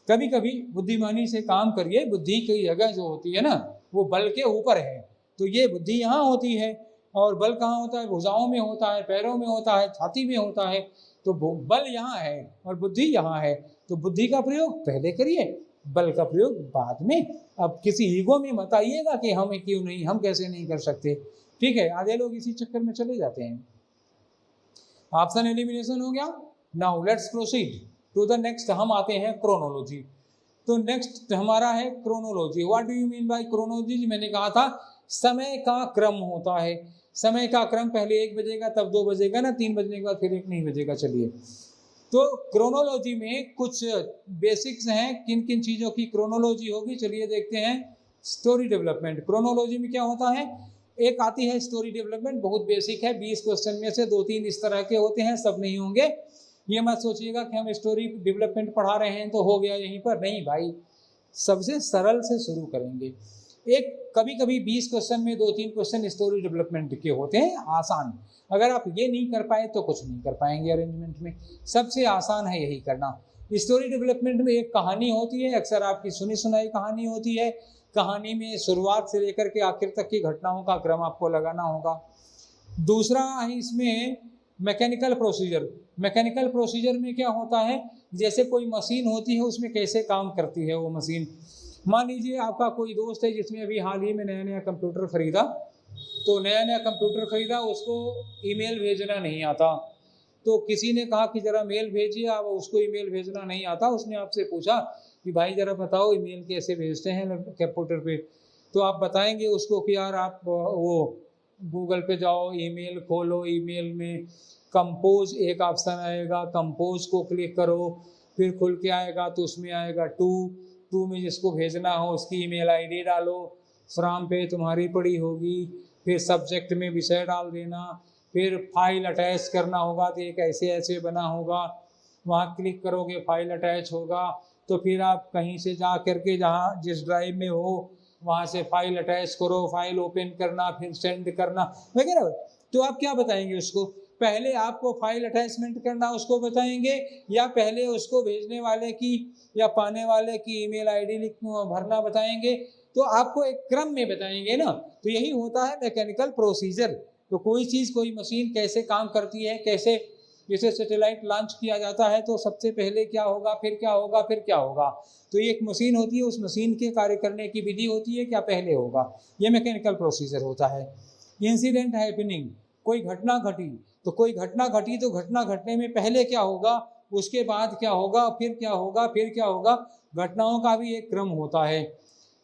कभी कभी बुद्धिमानी से काम करिए। बुद्धि की जगह जो होती है ना, वो बल के ऊपर है। तो ये बुद्धि यहाँ होती है, और बल कहाँ होता है, भुजाओं में होता है, पैरों में होता है, छाती में होता है। तो बल यहाँ है और बुद्धि यहाँ है, तो बुद्धि का प्रयोग पहले करिए, बल का प्रयोग बाद में। अब किसी ईगो में मत आइएगा कि हम क्यों नहीं, हम कैसे नहीं कर सकते, ठीक है। आधे लोग इसी चक्कर में चले जाते हैं। ऑप्शन एलिमिनेशन हो गया। Now let's proceed to the next, हम आते हैं क्रोनोलॉजी। तो नेक्स्ट हमारा है chronology. What do you mean by chronology? मैंने कहा था समय का क्रम होता है। समय का क्रम, पहले 1 बजेगा, तब 2 बजेगा ना, 3 बजने के बाद फिर 1 नहीं बजेगा। चलिए, तो क्रोनोलॉजी में कुछ बेसिक्स हैं, किन किन चीज़ों की क्रोनोलॉजी होगी, चलिए देखते हैं। स्टोरी डेवलपमेंट, क्रोनोलॉजी में क्या होता है, एक आती है स्टोरी डेवलपमेंट, बहुत बेसिक है, 20 क्वेश्चन में से 2-3 इस तरह के होते हैं, सब नहीं होंगे। ये मत सोचिएगा कि हम स्टोरी डेवलपमेंट पढ़ा रहे हैं तो हो गया यहीं पर, नहीं भाई, सबसे सरल से शुरू करेंगे। एक कभी कभी 20 क्वेश्चन में 2-3 क्वेश्चन स्टोरी डेवलपमेंट के होते हैं आसान। अगर आप ये नहीं कर पाए तो कुछ नहीं कर पाएंगे अरेंजमेंट में। सबसे आसान है यही करना। स्टोरी डेवलपमेंट में एक कहानी होती है, अक्सर आपकी सुनी सुनाई कहानी होती है। कहानी में शुरुआत से लेकर के आखिर तक की घटनाओं का क्रम आपको लगाना होगा। दूसरा है इसमें मैकेनिकल प्रोसीजर। मैकेनिकल प्रोसीजर में क्या होता है, जैसे कोई मशीन होती है उसमें कैसे काम करती है वो मशीन। मान लीजिए आपका कोई दोस्त है जिसने अभी हाल ही में नया नया कंप्यूटर खरीदा, तो नया नया कंप्यूटर खरीदा, उसको ईमेल भेजना नहीं आता, तो किसी ने कहा कि ज़रा मेल भेजिए, आप उसको ईमेल भेजना नहीं आता। उसने आपसे पूछा कि भाई ज़रा बताओ ईमेल कैसे भेजते हैं कंप्यूटर पे। तो आप बताएंगे उसको कि यार आप वो गूगल पे जाओ, ईमेल खोलो, ईमेल में कंपोज एक ऑप्शन आएगा, कंपोज को क्लिक करो, फिर खुल के आएगा तो उसमें आएगा टू में जिसको भेजना हो उसकी ईमेल आईडी डालो, फ्रॉम पे तुम्हारी पड़ी होगी, फिर सब्जेक्ट में विषय डाल देना, फिर फाइल अटैच करना होगा तो एक ऐसे ऐसे बना होगा, वहाँ क्लिक करोगे फाइल अटैच होगा, तो फिर आप कहीं से जा करके जहाँ जिस ड्राइव में हो वहाँ से फाइल अटैच करो, फाइल ओपन करना, फिर सेंड करना वगैरह। तो आप क्या बताएंगे उसको, पहले आपको फाइल अटैचमेंट करना उसको बताएंगे, या पहले उसको भेजने वाले की या पाने वाले की ईमेल आईडी भरना बताएंगे। तो आपको एक क्रम में बताएंगे ना। तो यही होता है मैकेनिकल प्रोसीजर। तो कोई चीज़, कोई मशीन कैसे काम करती है, कैसे, जैसे सैटेलाइट लॉन्च किया जाता है तो सबसे पहले क्या होगा, फिर क्या होगा, फिर क्या होगा। तो ये एक मशीन होती है, उस मशीन के कार्य करने की विधि होती है, क्या पहले होगा, ये मैकेनिकल प्रोसीजर होता है। इंसिडेंट हैपनिंग, कोई घटना घटी, तो कोई घटना घटी तो घटना घटने में पहले क्या होगा, उसके बाद क्या होगा, फिर क्या होगा, फिर क्या होगा। घटनाओं का भी एक क्रम होता है,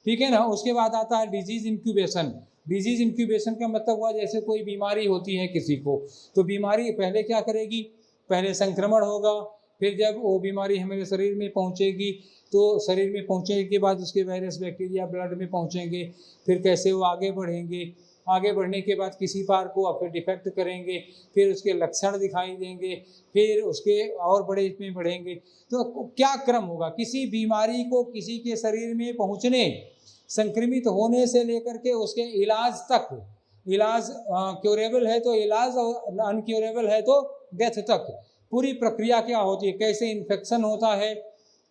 ठीक है ना। उसके बाद आता है डिजीज इंक्यूबेशन। डिजीज इंक्यूबेशन का मतलब हुआ जैसे कोई बीमारी होती है किसी को, तो बीमारी पहले क्या करेगी, पहले संक्रमण होगा, फिर जब वो बीमारी हमारे शरीर में पहुंचेगी तो शरीर में पहुंचने के बाद उसके वायरस बैक्टीरिया ब्लड में पहुंचेंगे, फिर कैसे वो आगे बढ़ेंगे, आगे बढ़ने के बाद किसी पार को फिर डिफेक्ट करेंगे, फिर उसके लक्षण दिखाई देंगे, फिर उसके और बड़े इसमें बढ़ेंगे। तो क्या क्रम होगा, किसी बीमारी को किसी के शरीर में पहुंचने, संक्रमित होने से लेकर के उसके इलाज तक, इलाज क्योरेबल है तो इलाज, और अनक्योरेबल है तो डेथ तक, पूरी प्रक्रिया क्या होती है, कैसे इन्फेक्शन होता है,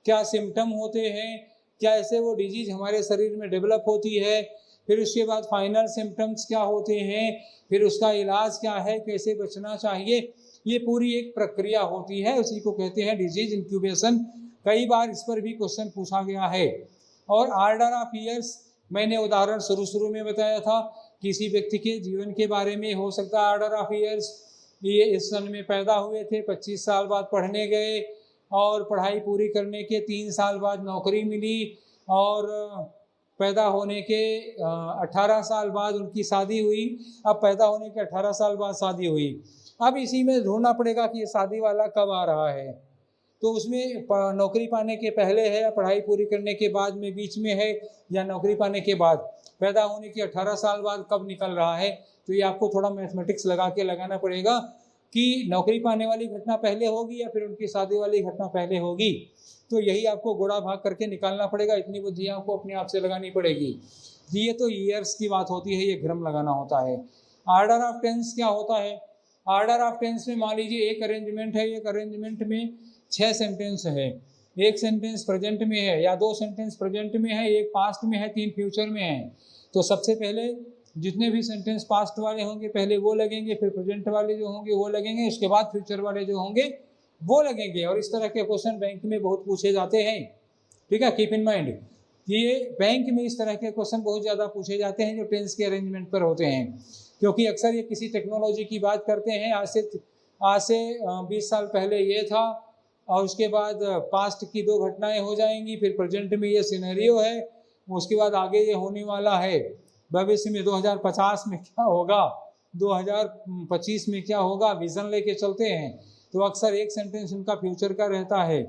क्या सिम्टम होते हैं, क्या ऐसे वो डिजीज हमारे शरीर में डेवलप होती है, फिर उसके बाद फाइनल सिम्टम्स क्या होते हैं, फिर उसका इलाज क्या है, कैसे बचना चाहिए, ये पूरी एक प्रक्रिया होती है, उसी को कहते हैं डिजीज इंक्यूबेशन। कई बार इस पर भी क्वेश्चन पूछा गया है। और ऑर्डर ऑफ ईयर्स, मैंने उदाहरण शुरू में बताया था, किसी व्यक्ति के जीवन के बारे में हो सकता है ऑर्डर ऑफ ईयर्स। ये इस सन में पैदा हुए थे, 25 साल बाद पढ़ने गए, और पढ़ाई पूरी करने के 3 साल बाद नौकरी मिली, और पैदा होने के 18 साल बाद उनकी शादी हुई। अब पैदा होने के 18 साल बाद शादी हुई, अब इसी में ढूंढना पड़ेगा कि ये शादी वाला कब आ रहा है। तो उसमें नौकरी पाने के पहले है, या पढ़ाई पूरी करने के बाद में बीच में है, या नौकरी पाने के बाद, पैदा होने के 18 साल बाद कब निकल रहा है। तो ये आपको थोड़ा मैथमेटिक्स लगा के लगाना पड़ेगा कि नौकरी पाने वाली घटना पहले होगी या फिर उनकी शादी वाली घटना पहले होगी। तो यही आपको गुणा भाग करके निकालना पड़ेगा, इतनी बुद्धि आपको अपने आप से लगानी पड़ेगी। ये तो ईयर्स की बात होती है, ये क्रम लगाना होता है। ऑर्डर ऑफ टेंस क्या होता है, ऑर्डर ऑफ टेंस में मान लीजिए एक अरेंजमेंट है, एक अरेंजमेंट में 6 सेंटेंस है, एक सेंटेंस प्रेजेंट में है, या 2 सेंटेंस प्रेजेंट में है, एक पास्ट में है, 3 फ्यूचर में है। तो सबसे पहले जितने भी सेंटेंस पास्ट वाले होंगे पहले वो लगेंगे, फिर प्रेजेंट वाले जो होंगे वो लगेंगे, उसके बाद फ्यूचर वाले जो होंगे वो लगेंगे। और इस तरह के क्वेश्चन बैंक में बहुत पूछे जाते हैं, ठीक है, कीप इन माइंड। ये बैंक में इस तरह के क्वेश्चन बहुत ज़्यादा पूछे जाते हैं जो टेंस के अरेंजमेंट पर होते हैं, क्योंकि अक्सर ये किसी टेक्नोलॉजी की बात करते हैं, आज से 20 साल पहले ये था, और उसके बाद पास्ट की 2 घटनाएं हो जाएंगी, फिर प्रेजेंट में ये सिनेरियो है, उसके बाद आगे ये होने वाला है, भविष्य में 2050 में क्या होगा, 2025 में क्या होगा, विजन लेके चलते हैं। तो अक्सर एक सेंटेंस उनका फ्यूचर का रहता है।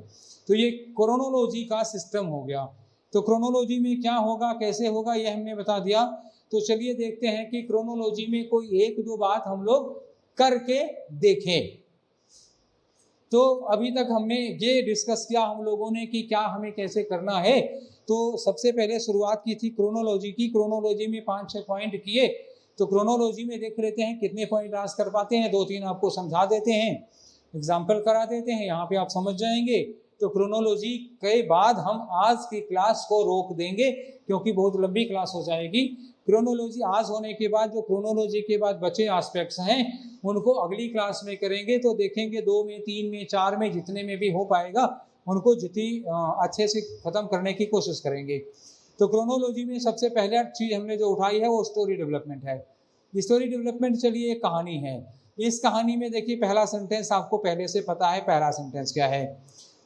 तो ये क्रोनोलॉजी का सिस्टम हो गया। तो क्रोनोलॉजी में क्या होगा, कैसे होगा, ये हमने बता दिया। तो चलिए देखते हैं कि क्रोनोलॉजी में कोई 1-2 बात हम लोग करके देखें। तो अभी तक हमने ये डिस्कस किया हम लोगों ने कि क्या हमें कैसे करना है। तो सबसे पहले शुरुआत की थी क्रोनोलॉजी की, क्रोनोलॉजी में 5-6 पॉइंट किए। तो क्रोनोलॉजी में देख लेते हैं कितने पॉइंट आज कर पाते हैं, 2-3 आपको समझा देते हैं, एग्जाम्पल करा देते हैं, यहाँ पे आप समझ जाएंगे। तो क्रोनोलॉजी के बाद हम आज की क्लास को रोक देंगे क्योंकि बहुत लंबी क्लास हो जाएगी। क्रोनोलॉजी आज होने के बाद जो क्रोनोलॉजी के बाद बचे एस्पेक्ट्स हैं उनको अगली क्लास में करेंगे। तो देखेंगे 2 में, 3 में, 4 में, जितने में भी हो पाएगा उनको जितनी अच्छे से ख़त्म करने की कोशिश करेंगे। तो क्रोनोलॉजी में सबसे पहले चीज़ हमने जो उठाई है वो स्टोरी डेवलपमेंट है। स्टोरी डेवलपमेंट चलिए एक कहानी है। इस कहानी में देखिए पहला सेंटेंस आपको पहले से पता है। पहला सेंटेंस क्या है?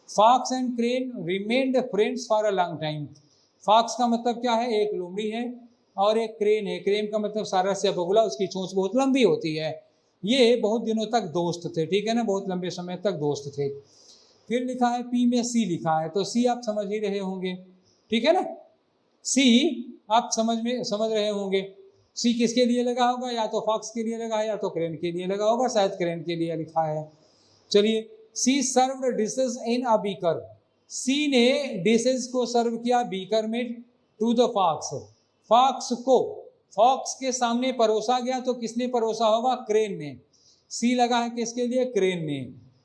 Fox and crane remained friends for a long time. Fox का मतलब क्या है? एक लोमड़ी है, और एक क्रेन है। क्रेन का मतलब सारस या बगुला, उसकी चोंच बहुत लंबी होती है। ये बहुत दिनों तक दोस्त थे, ठीक है ना, बहुत लंबे समय तक दोस्त थे। फिर लिखा है पी में सी लिखा है, तो सी आप समझ ही रहे होंगे, ठीक है ना। सी आप समझ रहे होंगे। सी किसके लिए लगा होगा? या तो फॉक्स के लिए लगा है या तो क्रेन के लिए लगा होगा, शायद क्रेन के लिए लिखा है। चलिए, she served dishes in a beaker. She ने डिशेस को सर्व किया बीकर में टू द फॉक्स। फॉक्स को फॉक्स के सामने परोसा गया। तो किसने परोसा होगा? क्रेन ने। सी लगा है किसके लिए? क्रेन ने।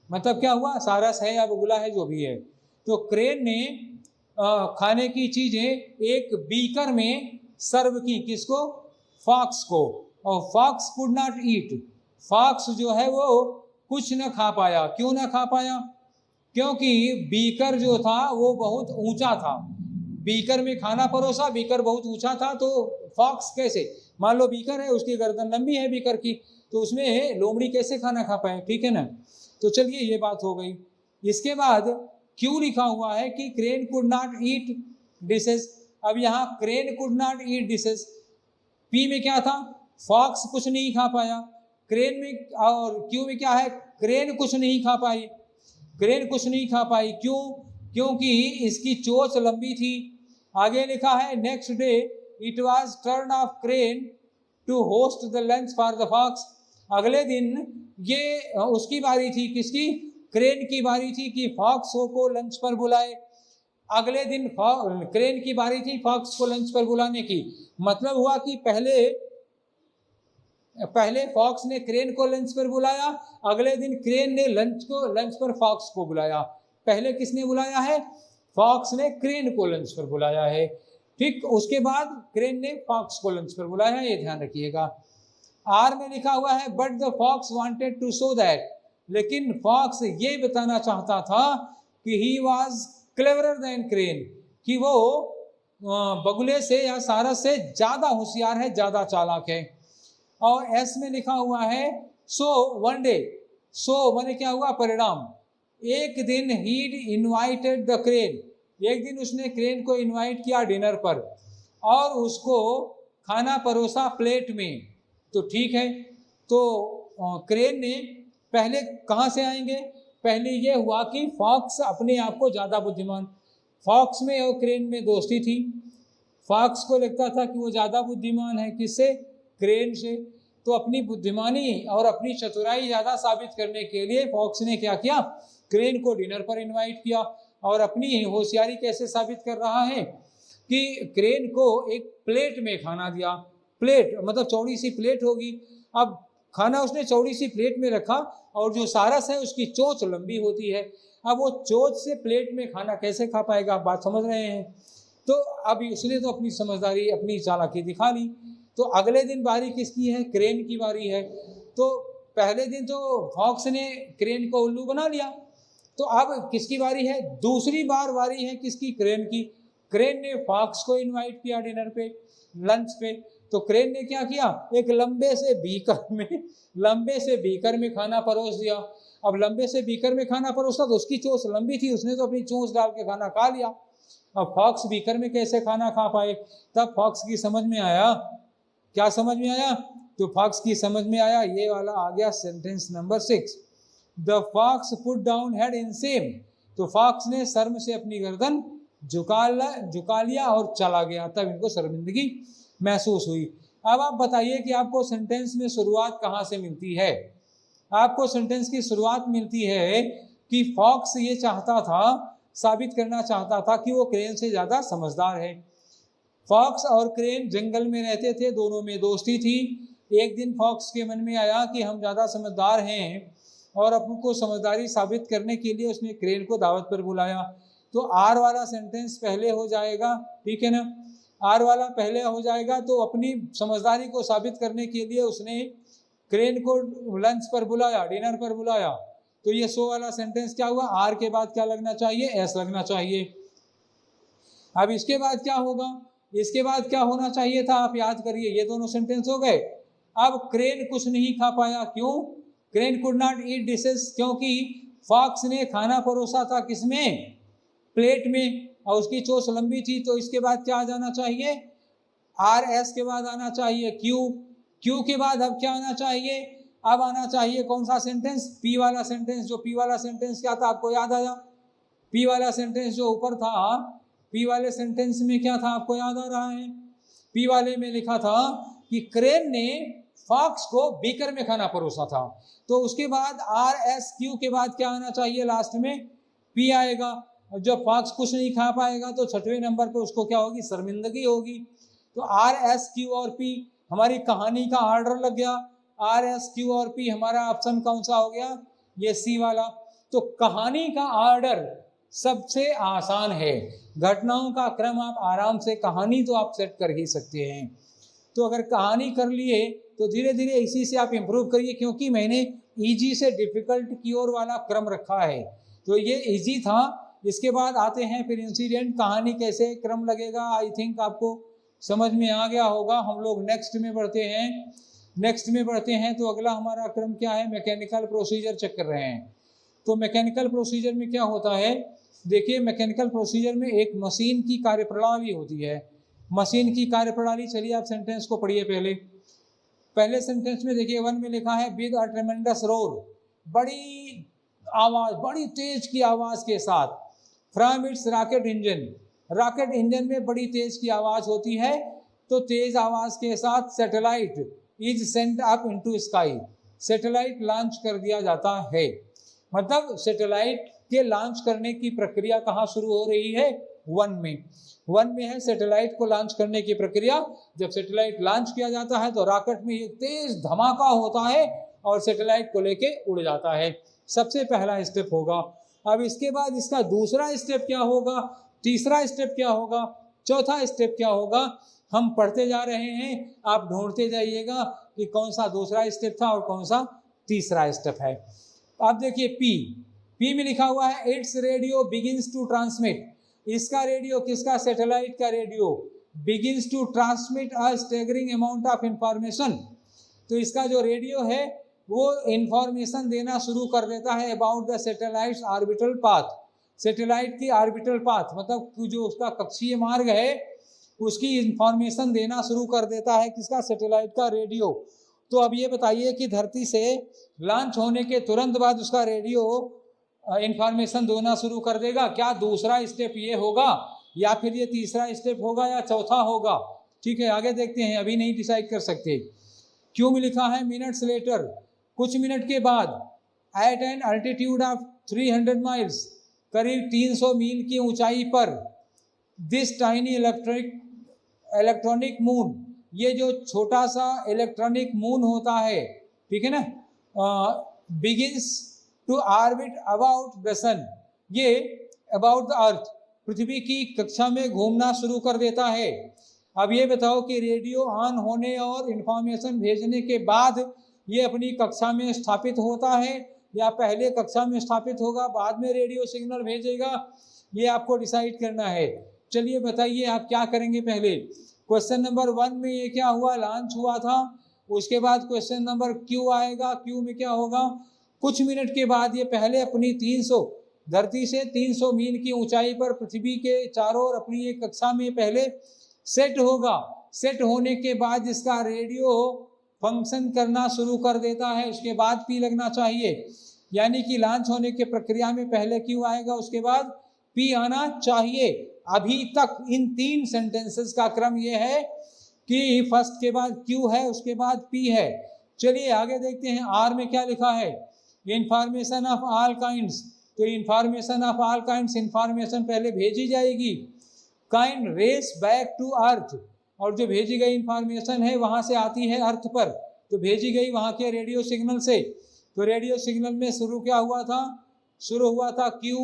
मतलब क्या हुआ? सारस है या बगुला है, जो भी है। तो क्रेन ने खाने की चीजें एक बीकर में सर्व की। किसको? फॉक्स को। और fox could not eat. Fox जो है वो कुछ न खा पाया। क्यों ना खा पाया? क्योंकि बीकर जो था वो बहुत ऊंचा था। बीकर में खाना परोसा, बीकर बहुत ऊंचा था, तो फॉक्स कैसे? मान लो बीकर है, उसकी गर्दन लंबी है बीकर की, तो उसमें लोमड़ी कैसे खाना खा पाए, ठीक है ना। तो चलिए ये बात हो गई। इसके बाद क्यों लिखा हुआ है कि crane could not eat dishes. अब यहाँ crane could not eat dishes, P में क्या था? फॉक्स कुछ नहीं खा पाया। क्रेन में और क्यू में क्या है? क्रेन कुछ नहीं खा पाई। क्रेन कुछ नहीं खा पाई क्यों? क्योंकि इसकी चोंच लंबी थी। आगे लिखा है next day it was turn of crane to host the lunch for the fox. अगले दिन ये उसकी बारी थी। किसकी? क्रेन की बारी थी कि फॉक्स को लंच पर बुलाए। अगले दिन क्रेन की बारी थी फॉक्स को लंच पर बुलाने की। मतलब हुआ कि पहले फॉक्स ने क्रेन को लंच पर बुलाया, अगले दिन क्रेन ने लंच पर फॉक्स को बुलाया। पहले किसने बुलाया है? फॉक्स ने क्रेन को लंच पर बुलाया है, ठीक। उसके बाद क्रेन ने फॉक्स को लंच पर बुलाया है, ये ध्यान रखिएगा। आर में लिखा हुआ है but the fox wanted to show that. लेकिन फॉक्स ये बताना चाहता था कि he was cleverer than crane, कि वो बगुले से या सारस से ज्यादा होशियार है, ज्यादा चालाक है। और एस में लिखा हुआ है सो वन डे। सो माने क्या हुआ? परिणाम। एक दिन ही इनवाइटेड द क्रेन। एक दिन उसने क्रेन को इनवाइट किया डिनर पर और उसको खाना परोसा प्लेट में। तो ठीक है, तो क्रेन ने पहले कहाँ से आएंगे? पहले ये हुआ कि फॉक्स अपने आप को ज़्यादा बुद्धिमान, फॉक्स में और क्रेन में दोस्ती थी। फॉक्स को लगता था कि वो ज़्यादा बुद्धिमान है, किससे? क्रेन से। तो अपनी बुद्धिमानी और अपनी चतुराई ज़्यादा साबित करने के लिए फॉक्स ने क्या किया? क्रेन को डिनर पर इनवाइट किया। और अपनी होशियारी कैसे साबित कर रहा है कि क्रेन को एक प्लेट में खाना दिया। प्लेट मतलब चौड़ी सी प्लेट होगी। अब खाना उसने चौड़ी सी प्लेट में रखा और जो सारस है उसकी चोंच लंबी होती है। अब वो चोंच से प्लेट में खाना कैसे खा पाएगा? आप बात समझ रहे हैं। तो अब उसने तो अपनी समझदारी, अपनी चालाकी दिखा ली। तो अगले दिन बारी किसकी है? क्रेन की बारी है। तो पहले दिन तो फॉक्स ने क्रेन को उल्लू बना लिया, तो अब किसकी बारी है? दूसरी बार बारी है किसकी? क्रेन की। क्रेन ने फॉक्स को इनवाइट किया डिनर पे, लंच पे। तो क्रेन ने क्या किया? एक लंबे से बीकर में खाना परोस दिया। अब लंबे से बीकर में खाना परोसा तो उसकी चोंच लंबी थी, उसने तो अपनी चोंच डाल के खाना खा लिया। अब फॉक्स बीकर में कैसे खाना खा पाए? तब फॉक्स की समझ में आया। क्या समझ में आया? तो फॉक्स की समझ में आया, ये वाला आ गया sentence number 6। The fox put down head in shame. तो फॉक्स ने शर्म से अपनी गर्दन झुका लिया और चला गया। तब इनको शर्मिंदगी महसूस हुई। अब आप बताइए कि आपको सेंटेंस में शुरुआत कहाँ से मिलती है? आपको सेंटेंस की शुरुआत मिलती है कि फॉक्स ये चाहता था, साबित करना चाहता था कि वो क्रेन से ज़्यादा समझदार है। फॉक्स और क्रेन जंगल में रहते थे, दोनों में दोस्ती थी। एक दिन फॉक्स के मन में आया कि हम ज़्यादा समझदार हैं और अपने समझदारी साबित करने के लिए उसने क्रेन को दावत पर बुलाया। तो आर वाला सेंटेंस पहले हो जाएगा, ठीक है ना, आर वाला पहले हो जाएगा। तो अपनी समझदारी को साबित करने के लिए उसने क्रेन को लंच पर बुलाया, डिनर पर बुलाया। तो ये सो वाला सेंटेंस क्या हुआ, आर के बाद क्या लगना चाहिए, एस लगना चाहिए। अब इसके बाद क्या होगा, इसके बाद क्या होना चाहिए था, आप याद करिए, ये दोनों सेंटेंस हो गए। अब क्रेन कुछ नहीं खा पाया, क्यों, crane could not eat dishes, क्योंकि फॉक्स ने खाना परोसा था किसमें, प्लेट में, और उसकी चोंच लंबी थी। तो इसके बाद क्या आ जाना चाहिए, आर एस के बाद आना चाहिए क्यू, क्यू के बाद अब क्या आना चाहिए, अब आना चाहिए कौन सा सेंटेंस, पी वाला सेंटेंस। जो पी वाला सेंटेंस क्या था, आपको याद आया, पी वाला सेंटेंस जो ऊपर था, पी वाले सेंटेंस में क्या था, आपको याद आ रहा है, पी वाले में लिखा था कि क्रेन ने फॉक्स को बीकर में खाना परोसा था। तो उसके बाद आर एस क्यू के बाद क्या आना चाहिए, लास्ट में पी आएगा। जब फॉक्स कुछ नहीं खा पाएगा तो छठवें नंबर पे उसको क्या होगी, शर्मिंदगी होगी। तो आर एस क्यू और पी हमारी कहानी का ऑर्डर लग गया। आर एस क्यू और पी हमारा ऑप्शन कौन सा हो गया, ये सी वाला। तो कहानी का ऑर्डर सबसे आसान है, घटनाओं का क्रम आप आराम से, कहानी तो आप सेट कर ही सकते हैं। तो अगर कहानी कर लिए तो धीरे धीरे इसी से आप इम्प्रूव करिए, क्योंकि मैंने इजी से डिफिकल्ट की ओर वाला क्रम रखा है। तो ये इजी था, इसके बाद आते हैं फिर इंसिडेंट, कहानी कैसे क्रम लगेगा, आई थिंक आपको समझ में आ गया होगा। हम लोग नेक्स्ट में बढ़ते हैं। तो अगला हमारा क्रम क्या है, मैकेनिकल प्रोसीजर चेक कर रहे हैं। तो मैकेनिकल प्रोसीजर में क्या होता है, देखिए मैकेनिकल प्रोसीजर में एक मशीन की कार्यप्रणाली होती है। मशीन की कार्यप्रणाली, चलिए आप सेंटेंस को पढ़िए। पहले सेंटेंस में देखिए 1 में लिखा है विद अ ट्रेमेंडस रोर, बड़ी आवाज, बड़ी तेज की आवाज के साथ, from its rocket engine, rocket engine में बड़ी तेज की आवाज होती है। तो तेज आवाज के साथ satellite is sent up into sky, satellite launch कर दिया जाता है। मतलब सैटेलाइट के लॉन्च करने की प्रक्रिया कहाँ शुरू हो रही है, 1 में है सैटेलाइट को लॉन्च करने की प्रक्रिया। जब सैटेलाइट लॉन्च किया जाता है तो रॉकेट में एक तेज धमाका होता है और सैटेलाइट को लेके उड़ जाता है। सबसे पहला स्टेप होगा। अब इसके बाद इसका दूसरा स्टेप क्या होगा, तीसरा स्टेप क्या होगा, चौथा स्टेप क्या होगा, हम पढ़ते जा रहे हैं, आप ढूंढते जाइएगा कि कौन सा दूसरा स्टेप था और कौन सा तीसरा स्टेप है। आप देखिए पी में लिखा हुआ है its radio begins to transmit, इसका रेडियो, किसका, सैटेलाइट का radio, begins to transmit a staggering amount of information. तो इसका जो रेडियो है वो इंफॉर्मेशन देना शुरू कर देता है about the satellites orbital path, satellite की ऑर्बिटल पाथ, मतलब जो उसका कक्षीय मार्ग है उसकी इंफॉर्मेशन देना शुरू कर देता है, किसका, सैटेलाइट का रेडियो। तो अब ये बताइए कि धरती से लॉन्च होने के तुरंत बाद उसका रेडियो इंफॉर्मेशन देना शुरू कर देगा, क्या दूसरा स्टेप ये होगा या फिर ये तीसरा स्टेप होगा या चौथा होगा, ठीक है, आगे देखते हैं, अभी नहीं डिसाइड कर सकते। क्यों में लिखा है मिनट्स लेटर, कुछ मिनट के बाद, at an altitude of 300 miles, करीब 300 मील की ऊंचाई पर, दिस टाइनी इलेक्ट्रॉनिक मून, ये जो छोटा सा इलेक्ट्रॉनिक मून होता है, ठीक है ना, begins to orbit about the sun, ये अबाउट द अर्थ, पृथ्वी की कक्षा में घूमना शुरू कर देता है। अब ये बताओ कि रेडियो ऑन होने और इंफॉर्मेशन भेजने के बाद ये अपनी कक्षा में स्थापित होता है या पहले कक्षा में स्थापित होगा बाद में रेडियो सिग्नल भेजेगा, ये आपको डिसाइड करना है। चलिए बताइए आप क्या करेंगे। पहले क्वेश्चन नंबर 1 में ये क्या हुआ, लॉन्च हुआ था, उसके बाद क्वेश्चन नंबर क्यू आएगा, क्यू में क्या होगा, कुछ मिनट के बाद ये पहले अपनी 300, धरती से 300 मील की ऊंचाई पर पृथ्वी के चारों ओर अपनी एक कक्षा में पहले सेट होगा। सेट होने के बाद इसका रेडियो फंक्शन करना शुरू कर देता है, उसके बाद पी लगना चाहिए, यानी कि लॉन्च होने के प्रक्रिया में पहले क्यू आएगा, उसके बाद पी आना चाहिए। अभी तक इन 3 सेंटेंसेस का क्रम ये है कि फर्स्ट के बाद क्यू है, उसके बाद पी है। चलिए आगे देखते हैं, आर में क्या लिखा है, इंफॉर्मेशन ऑफ ऑल काइंड्स, तो तो information of all kinds, information पहले भेजी जाएगी, kind race back to earth, और जो भेजी गई इंफॉर्मेशन है वहाँ से आती है अर्थ पर, तो भेजी गई वहाँ के रेडियो सिग्नल से। तो रेडियो सिग्नल में शुरू क्या हुआ था, शुरू हुआ था क्यू,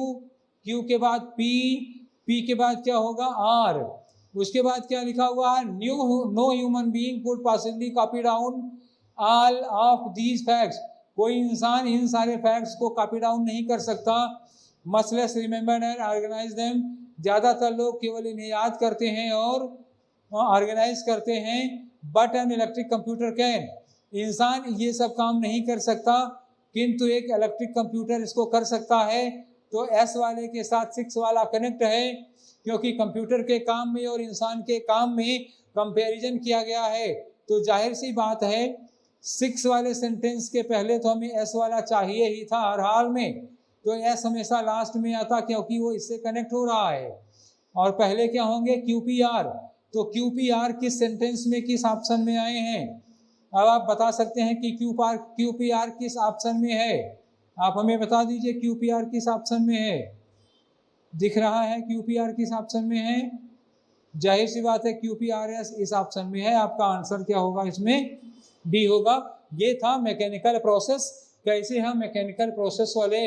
क्यू के बाद पी, पी के बाद क्या होगा आर, उसके बाद क्या लिखा हुआ है, no human being could possibly copy down all of these facts, कोई इंसान इन सारे फैक्ट्स को कॉपी डाउन नहीं कर सकता। Much less remember and organise them, ज़्यादातर लोग केवल इन्हें याद करते हैं और ऑर्गेनाइज करते हैं। But an electric computer can, इंसान ये सब काम नहीं कर सकता, किंतु एक इलेक्ट्रिक कंप्यूटर इसको कर सकता है। तो एस वाले के साथ 6 वाला कनेक्ट है, क्योंकि कंप्यूटर के काम में और इंसान के काम में कंपैरिजन किया गया है। तो जाहिर सी बात है 6 वाले सेंटेंस के पहले तो हमें एस वाला चाहिए ही था हर हाल में, तो एस हमेशा लास्ट में आता क्योंकि वो इससे कनेक्ट हो रहा है। और पहले क्या होंगे QPR, तो QPR किस सेंटेंस में किस ऑप्शन में आए हैं। अब आप बता सकते हैं कि QPR किस ऑप्शन में है, आप हमें बता दीजिए QPR किस ऑप्शन में है। दिख रहा है QPR किस ऑप्शन में है, जाहिर सी बात है QPRS इस ऑप्शन में है। आपका आंसर क्या होगा इसमें, डी होगा। ये था मैकेनिकल प्रोसेस, कैसे हम मैकेनिकल प्रोसेस वाले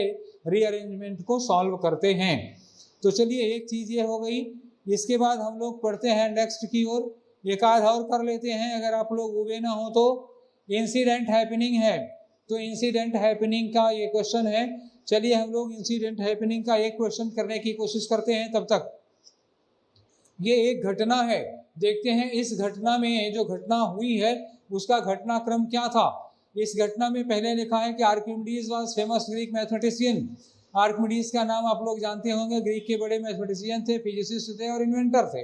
रीअरेंजमेंट को सॉल्व करते हैं। तो चलिए एक चीज़ ये हो गई, इसके बाद हम लोग पढ़ते हैं नेक्स्ट की ओर, एक आध और कर लेते हैं अगर आप लोग उबे ना हो तो। इंसिडेंट हैपनिंग है, तो इंसिडेंट हैपनिंग का ये क्वेश्चन है। चलिए हम लोग इंसिडेंट हैपनिंग का एक क्वेश्चन करने की कोशिश करते हैं। तब तक ये एक घटना है, देखते हैं इस घटना में जो घटना हुई है उसका घटनाक्रम क्या था। इस घटना में पहले लिखा है कि Archimedes was famous Greek mathematician. Archimedes का नाम आप लोग जानते होंगे, ग्रीक के बड़े मैथमेटिशियन थे, फिजिसिस्ट थे और इन्वेंटर थे।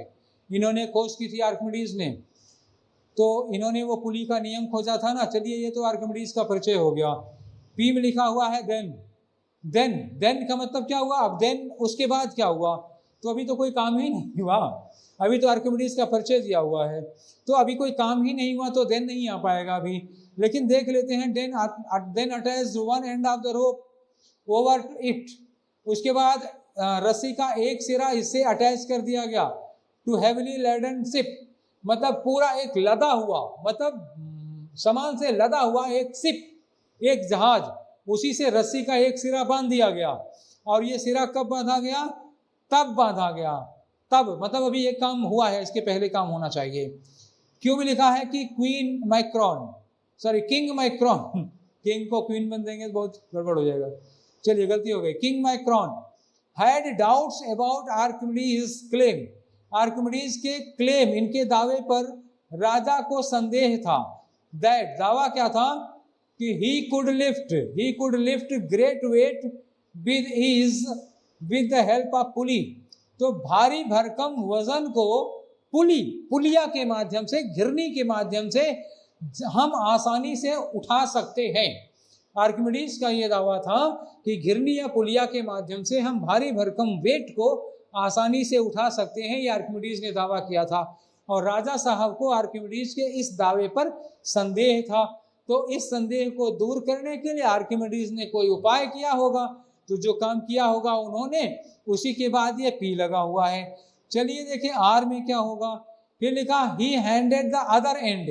इन्होंने खोज की थी आर्किमिडीज ने, तो इन्होंने वो पुली का नियम खोजा था ना। चलिए ये तो आर्किमिडीज का परिचय हो गया। पी में लिखा हुआ है देन का मतलब क्या हुआ, अब देन उसके बाद क्या हुआ, तो अभी तो कोई काम ही नहीं हुआ, अभी तो आर्किमिडीज का परिचय दिया हुआ है, तो अभी कोई काम ही नहीं हुआ तो देन नहीं आ पाएगा अभी। लेकिन देख लेते हैं, then attached one end of the rope over it, उसके बाद रस्सी का एक सिरा इससे अटैच कर दिया गया टू हैवीली लैडन शिप, मतलब पूरा एक लदा हुआ, मतलब सामान से लदा हुआ एक शिप, एक जहाज, उसी से रस्सी का एक सिरा बांध दिया गया। और ये सिरा कब बांधा गया, तब बांधा गया, तब मतलब अभी एक काम हुआ है, इसके पहले काम होना चाहिए। क्यों भी लिखा है कि किंग माइक्रोन, किंग को क्वीन बन देंगे तो बहुत गड़बड़ हो जाएगा। चलिए गलती हो गई। King micron had doubts about Archimedes claim, Archimedes के क्लेम, इनके दावे पर राजा को संदेह था। दैट दावा क्या था कि he could lift great weight with the help of pulley, तो भारी भरकम वजन को पुलिया के माध्यम से, घिरनी के माध्यम से हम आसानी से उठा सकते हैं। आर्किमिडीज का ये दावा था कि घिरनी या पुलिया के माध्यम से हम भारी भरकम वेट को आसानी से उठा सकते हैं, ये आर्किमिडीज ने दावा किया था। और राजा साहब को आर्किमिडीज के इस दावे पर संदेह था, तो इस संदेह को दूर करने के लिए आर्किमिडीज ने कोई उपाय किया होगा, तो जो काम किया होगा उन्होंने, उसी के बाद ये पी लगा हुआ है। चलिए देखिए आर में क्या होगा, फिर लिखा ही हैंडेड द अदर एंड,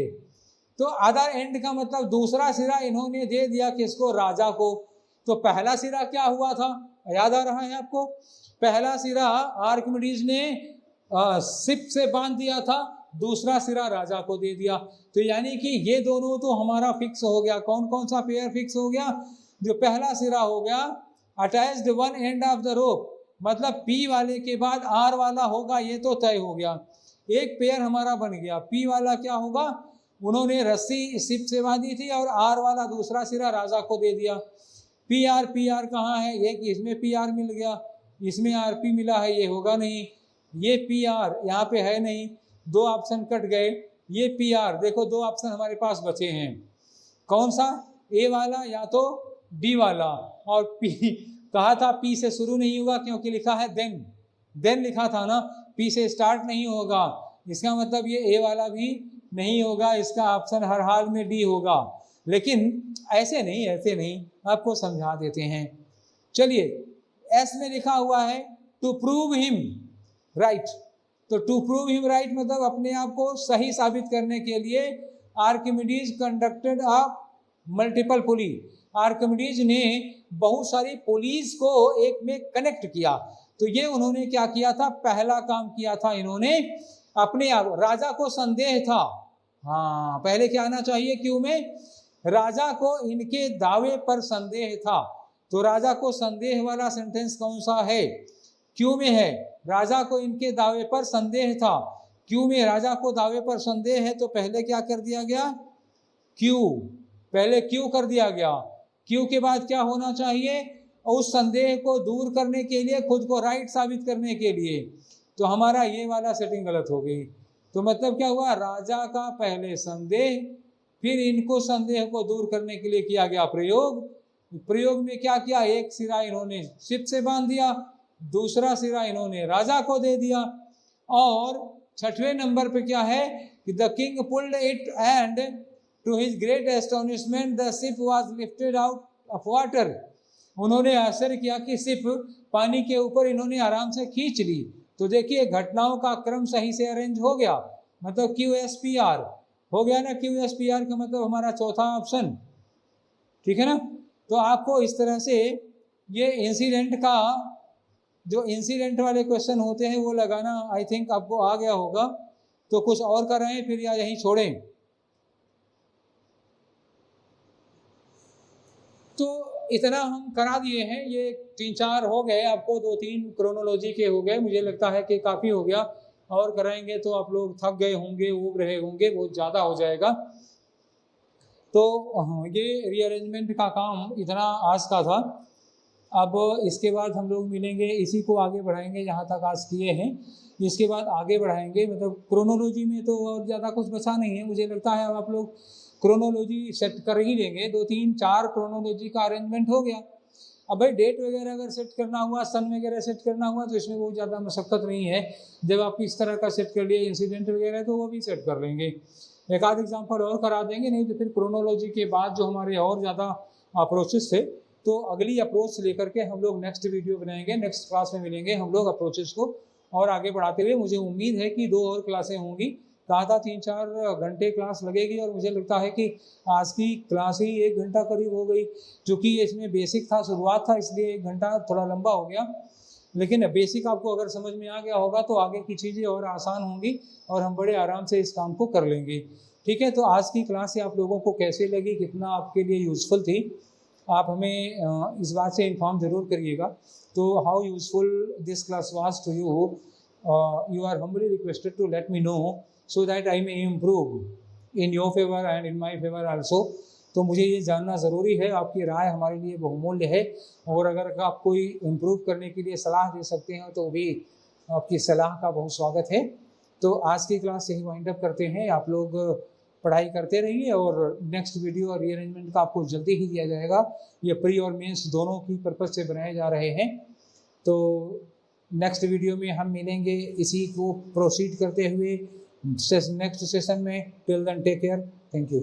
तो अदर एंड का मतलब दूसरा सिरा इन्होंने दे दिया किसको, राजा को। तो पहला सिरा क्या हुआ था, याद आ रहा है आपको, पहला सिरा आर्किमिडीज ने शिप से बांध दिया था, दूसरा सिरा राजा को दे दिया। तो यानी कि ये दोनों तो हमारा फिक्स हो गया। कौन कौन सा पेयर फिक्स हो गया, जो पहला सिरा हो गया attached one end of the रोप, मतलब पी वाले के बाद आर वाला होगा, ये तो तय हो गया, एक पेयर हमारा बन गया। पी वाला क्या होगा, उन्होंने रस्सी शिप से बांधी थी और आर वाला दूसरा सिरा राजा को दे दिया। पी आर कहाँ है, एक इसमें पी आर मिल गया, इसमें आर पी मिला है, ये होगा नहीं, ये पी आर यहाँ पे है नहीं, दो ऑप्शन कट गए, ये पी आर, देखो दो ऑप्शन हमारे पास बचे हैं, कौन सा, ए वाला या तो डी वाला। और पी कहा था पी से शुरू नहीं होगा क्योंकि लिखा है देन लिखा था ना, पी से स्टार्ट नहीं होगा, इसका मतलब ये ए वाला भी नहीं होगा, इसका ऑप्शन हर हाल में डी होगा। लेकिन ऐसे नहीं, आपको समझा देते हैं। चलिए एस में लिखा हुआ है टू प्रूव हिम राइट। तो टू प्रूव हिम राइट मतलब अपने आप को सही साबित करने के लिए Archimedes conducted a multiple pulley. Archimedes ने बहुत सारी पुलीज को एक में कनेक्ट किया। तो ये उन्होंने क्या किया था, पहला काम किया था इन्होंने अपने आप, राजा को संदेह था, हाँ पहले क्या आना चाहिए क्यों में, राजा को इनके दावे पर संदेह था। तो राजा को संदेह वाला सेंटेंस कौन सा है, क्यों में है, राजा को इनके दावे पर संदेह था। क्यों में राजा को दावे पर संदेह है तो पहले क्या कर दिया गया, क्यों, पहले क्यों कर दिया गया। क्यों के बाद क्या होना चाहिए, उस संदेह को दूर करने के लिए, खुद को राइट साबित करने के लिए। तो हमारा ये वाला सेटिंग गलत हो गई। तो मतलब क्या हुआ, राजा का पहले संदेह, फिर इनको संदेह को दूर करने के लिए किया गया प्रयोग। प्रयोग में क्या किया, एक सिरा इन्होंने शिप से बांध दिया, दूसरा सिरा इन्होंने राजा को दे दिया। और छठवें नंबर पे क्या है कि the king pulled it and to his great astonishment the ship was lifted out of water. उन्होंने आश्चर्य किया कि शिप पानी के ऊपर इन्होंने आराम से खींच ली। तो देखिए घटनाओं का क्रम सही से अरेंज हो गया, मतलब QSPR हो गया ना। QSPR का मतलब हमारा चौथा ऑप्शन, ठीक है ना। तो आपको इस तरह से ये इंसिडेंट का, जो इंसिडेंट वाले क्वेश्चन होते हैं वो लगाना आई थिंक आपको आ गया होगा। तो कुछ और कराएं फिर या यहीं छोड़ें। तो इतना हम करा दिए हैं, ये 3-4 हो गए, आपको 2-3 क्रोनोलॉजी के हो गए, मुझे लगता है कि काफ़ी हो गया। और कराएंगे तो आप लोग थक गए होंगे, ऊब रहे होंगे, बहुत ज़्यादा हो जाएगा। तो ये रीअरेंजमेंट का काम इतना आज का था। अब इसके बाद हम लोग मिलेंगे, इसी को आगे बढ़ाएंगे जहाँ तक आज किए हैं। इसके बाद आगे बढ़ाएंगे, मतलब क्रोनोलॉजी में तो और ज़्यादा कुछ बचा नहीं है मुझे लगता है। अब आप लोग क्रोनोलॉजी सेट कर ही लेंगे, 2-3-4 क्रोनोलॉजी का अरेंजमेंट हो गया। अब भाई डेट वगैरह अगर सेट करना हुआ, सन वगैरह सेट करना हुआ, तो इसमें बहुत ज़्यादा मशक्क़त नहीं है। जब आप इस तरह का सेट कर लिए इंसिडेंट वगैरह तो वो भी सेट कर लेंगे। एक आध एग्जाम्पल और करा देंगे, नहीं तो फिर क्रोनोलॉजी के बाद जो हमारे और ज़्यादा अप्रोचेस थे, तो अगली अप्रोच लेकर के हम लोग नेक्स्ट वीडियो बनाएंगे, नेक्स्ट क्लास में मिलेंगे हम लोग अप्रोचेस को और आगे बढ़ाते हुए। मुझे उम्मीद है कि 2 और क्लासें होंगी, कहा था 3-4 घंटे क्लास लगेगी, और मुझे लगता है कि आज की क्लास ही 1 घंटा करीब हो गई। चूँकि इसमें बेसिक था, शुरुआत था, इसलिए 1 घंटा थोड़ा लंबा हो गया। लेकिन बेसिक आपको अगर समझ में आ गया होगा तो आगे की चीज़ें और आसान होंगी और हम बड़े आराम से इस काम को कर लेंगे। ठीक है, तो आज की क्लास से आप लोगों को कैसे लगी, कितना आपके लिए यूज़फुल थी, आप हमें इस बात से इन्फॉर्म ज़रूर करिएगा। तो how useful this class was to you, you are humbly requested to let me know so that I may improve in your favor and in my favor also। तो मुझे ये जानना ज़रूरी है, आपकी राय हमारे लिए बहुमूल्य है। और अगर आप कोई इम्प्रूव करने के लिए सलाह दे सकते हैं तो भी आपकी सलाह का बहुत स्वागत है। तो आज की क्लास यही वाइंड अप करते हैं। आप लोग पढ़ाई करते रहिए और नेक्स्ट वीडियो और रीअरेंजमेंट का आपको जल्दी ही दिया जाएगा। ये प्री और मेंस दोनों की पर्पज़ से बनाए जा रहे हैं। तो नेक्स्ट वीडियो में हम मिलेंगे इसी को प्रोसीड करते हुए नेक्स्ट सेशन में। Till then take care, thank you.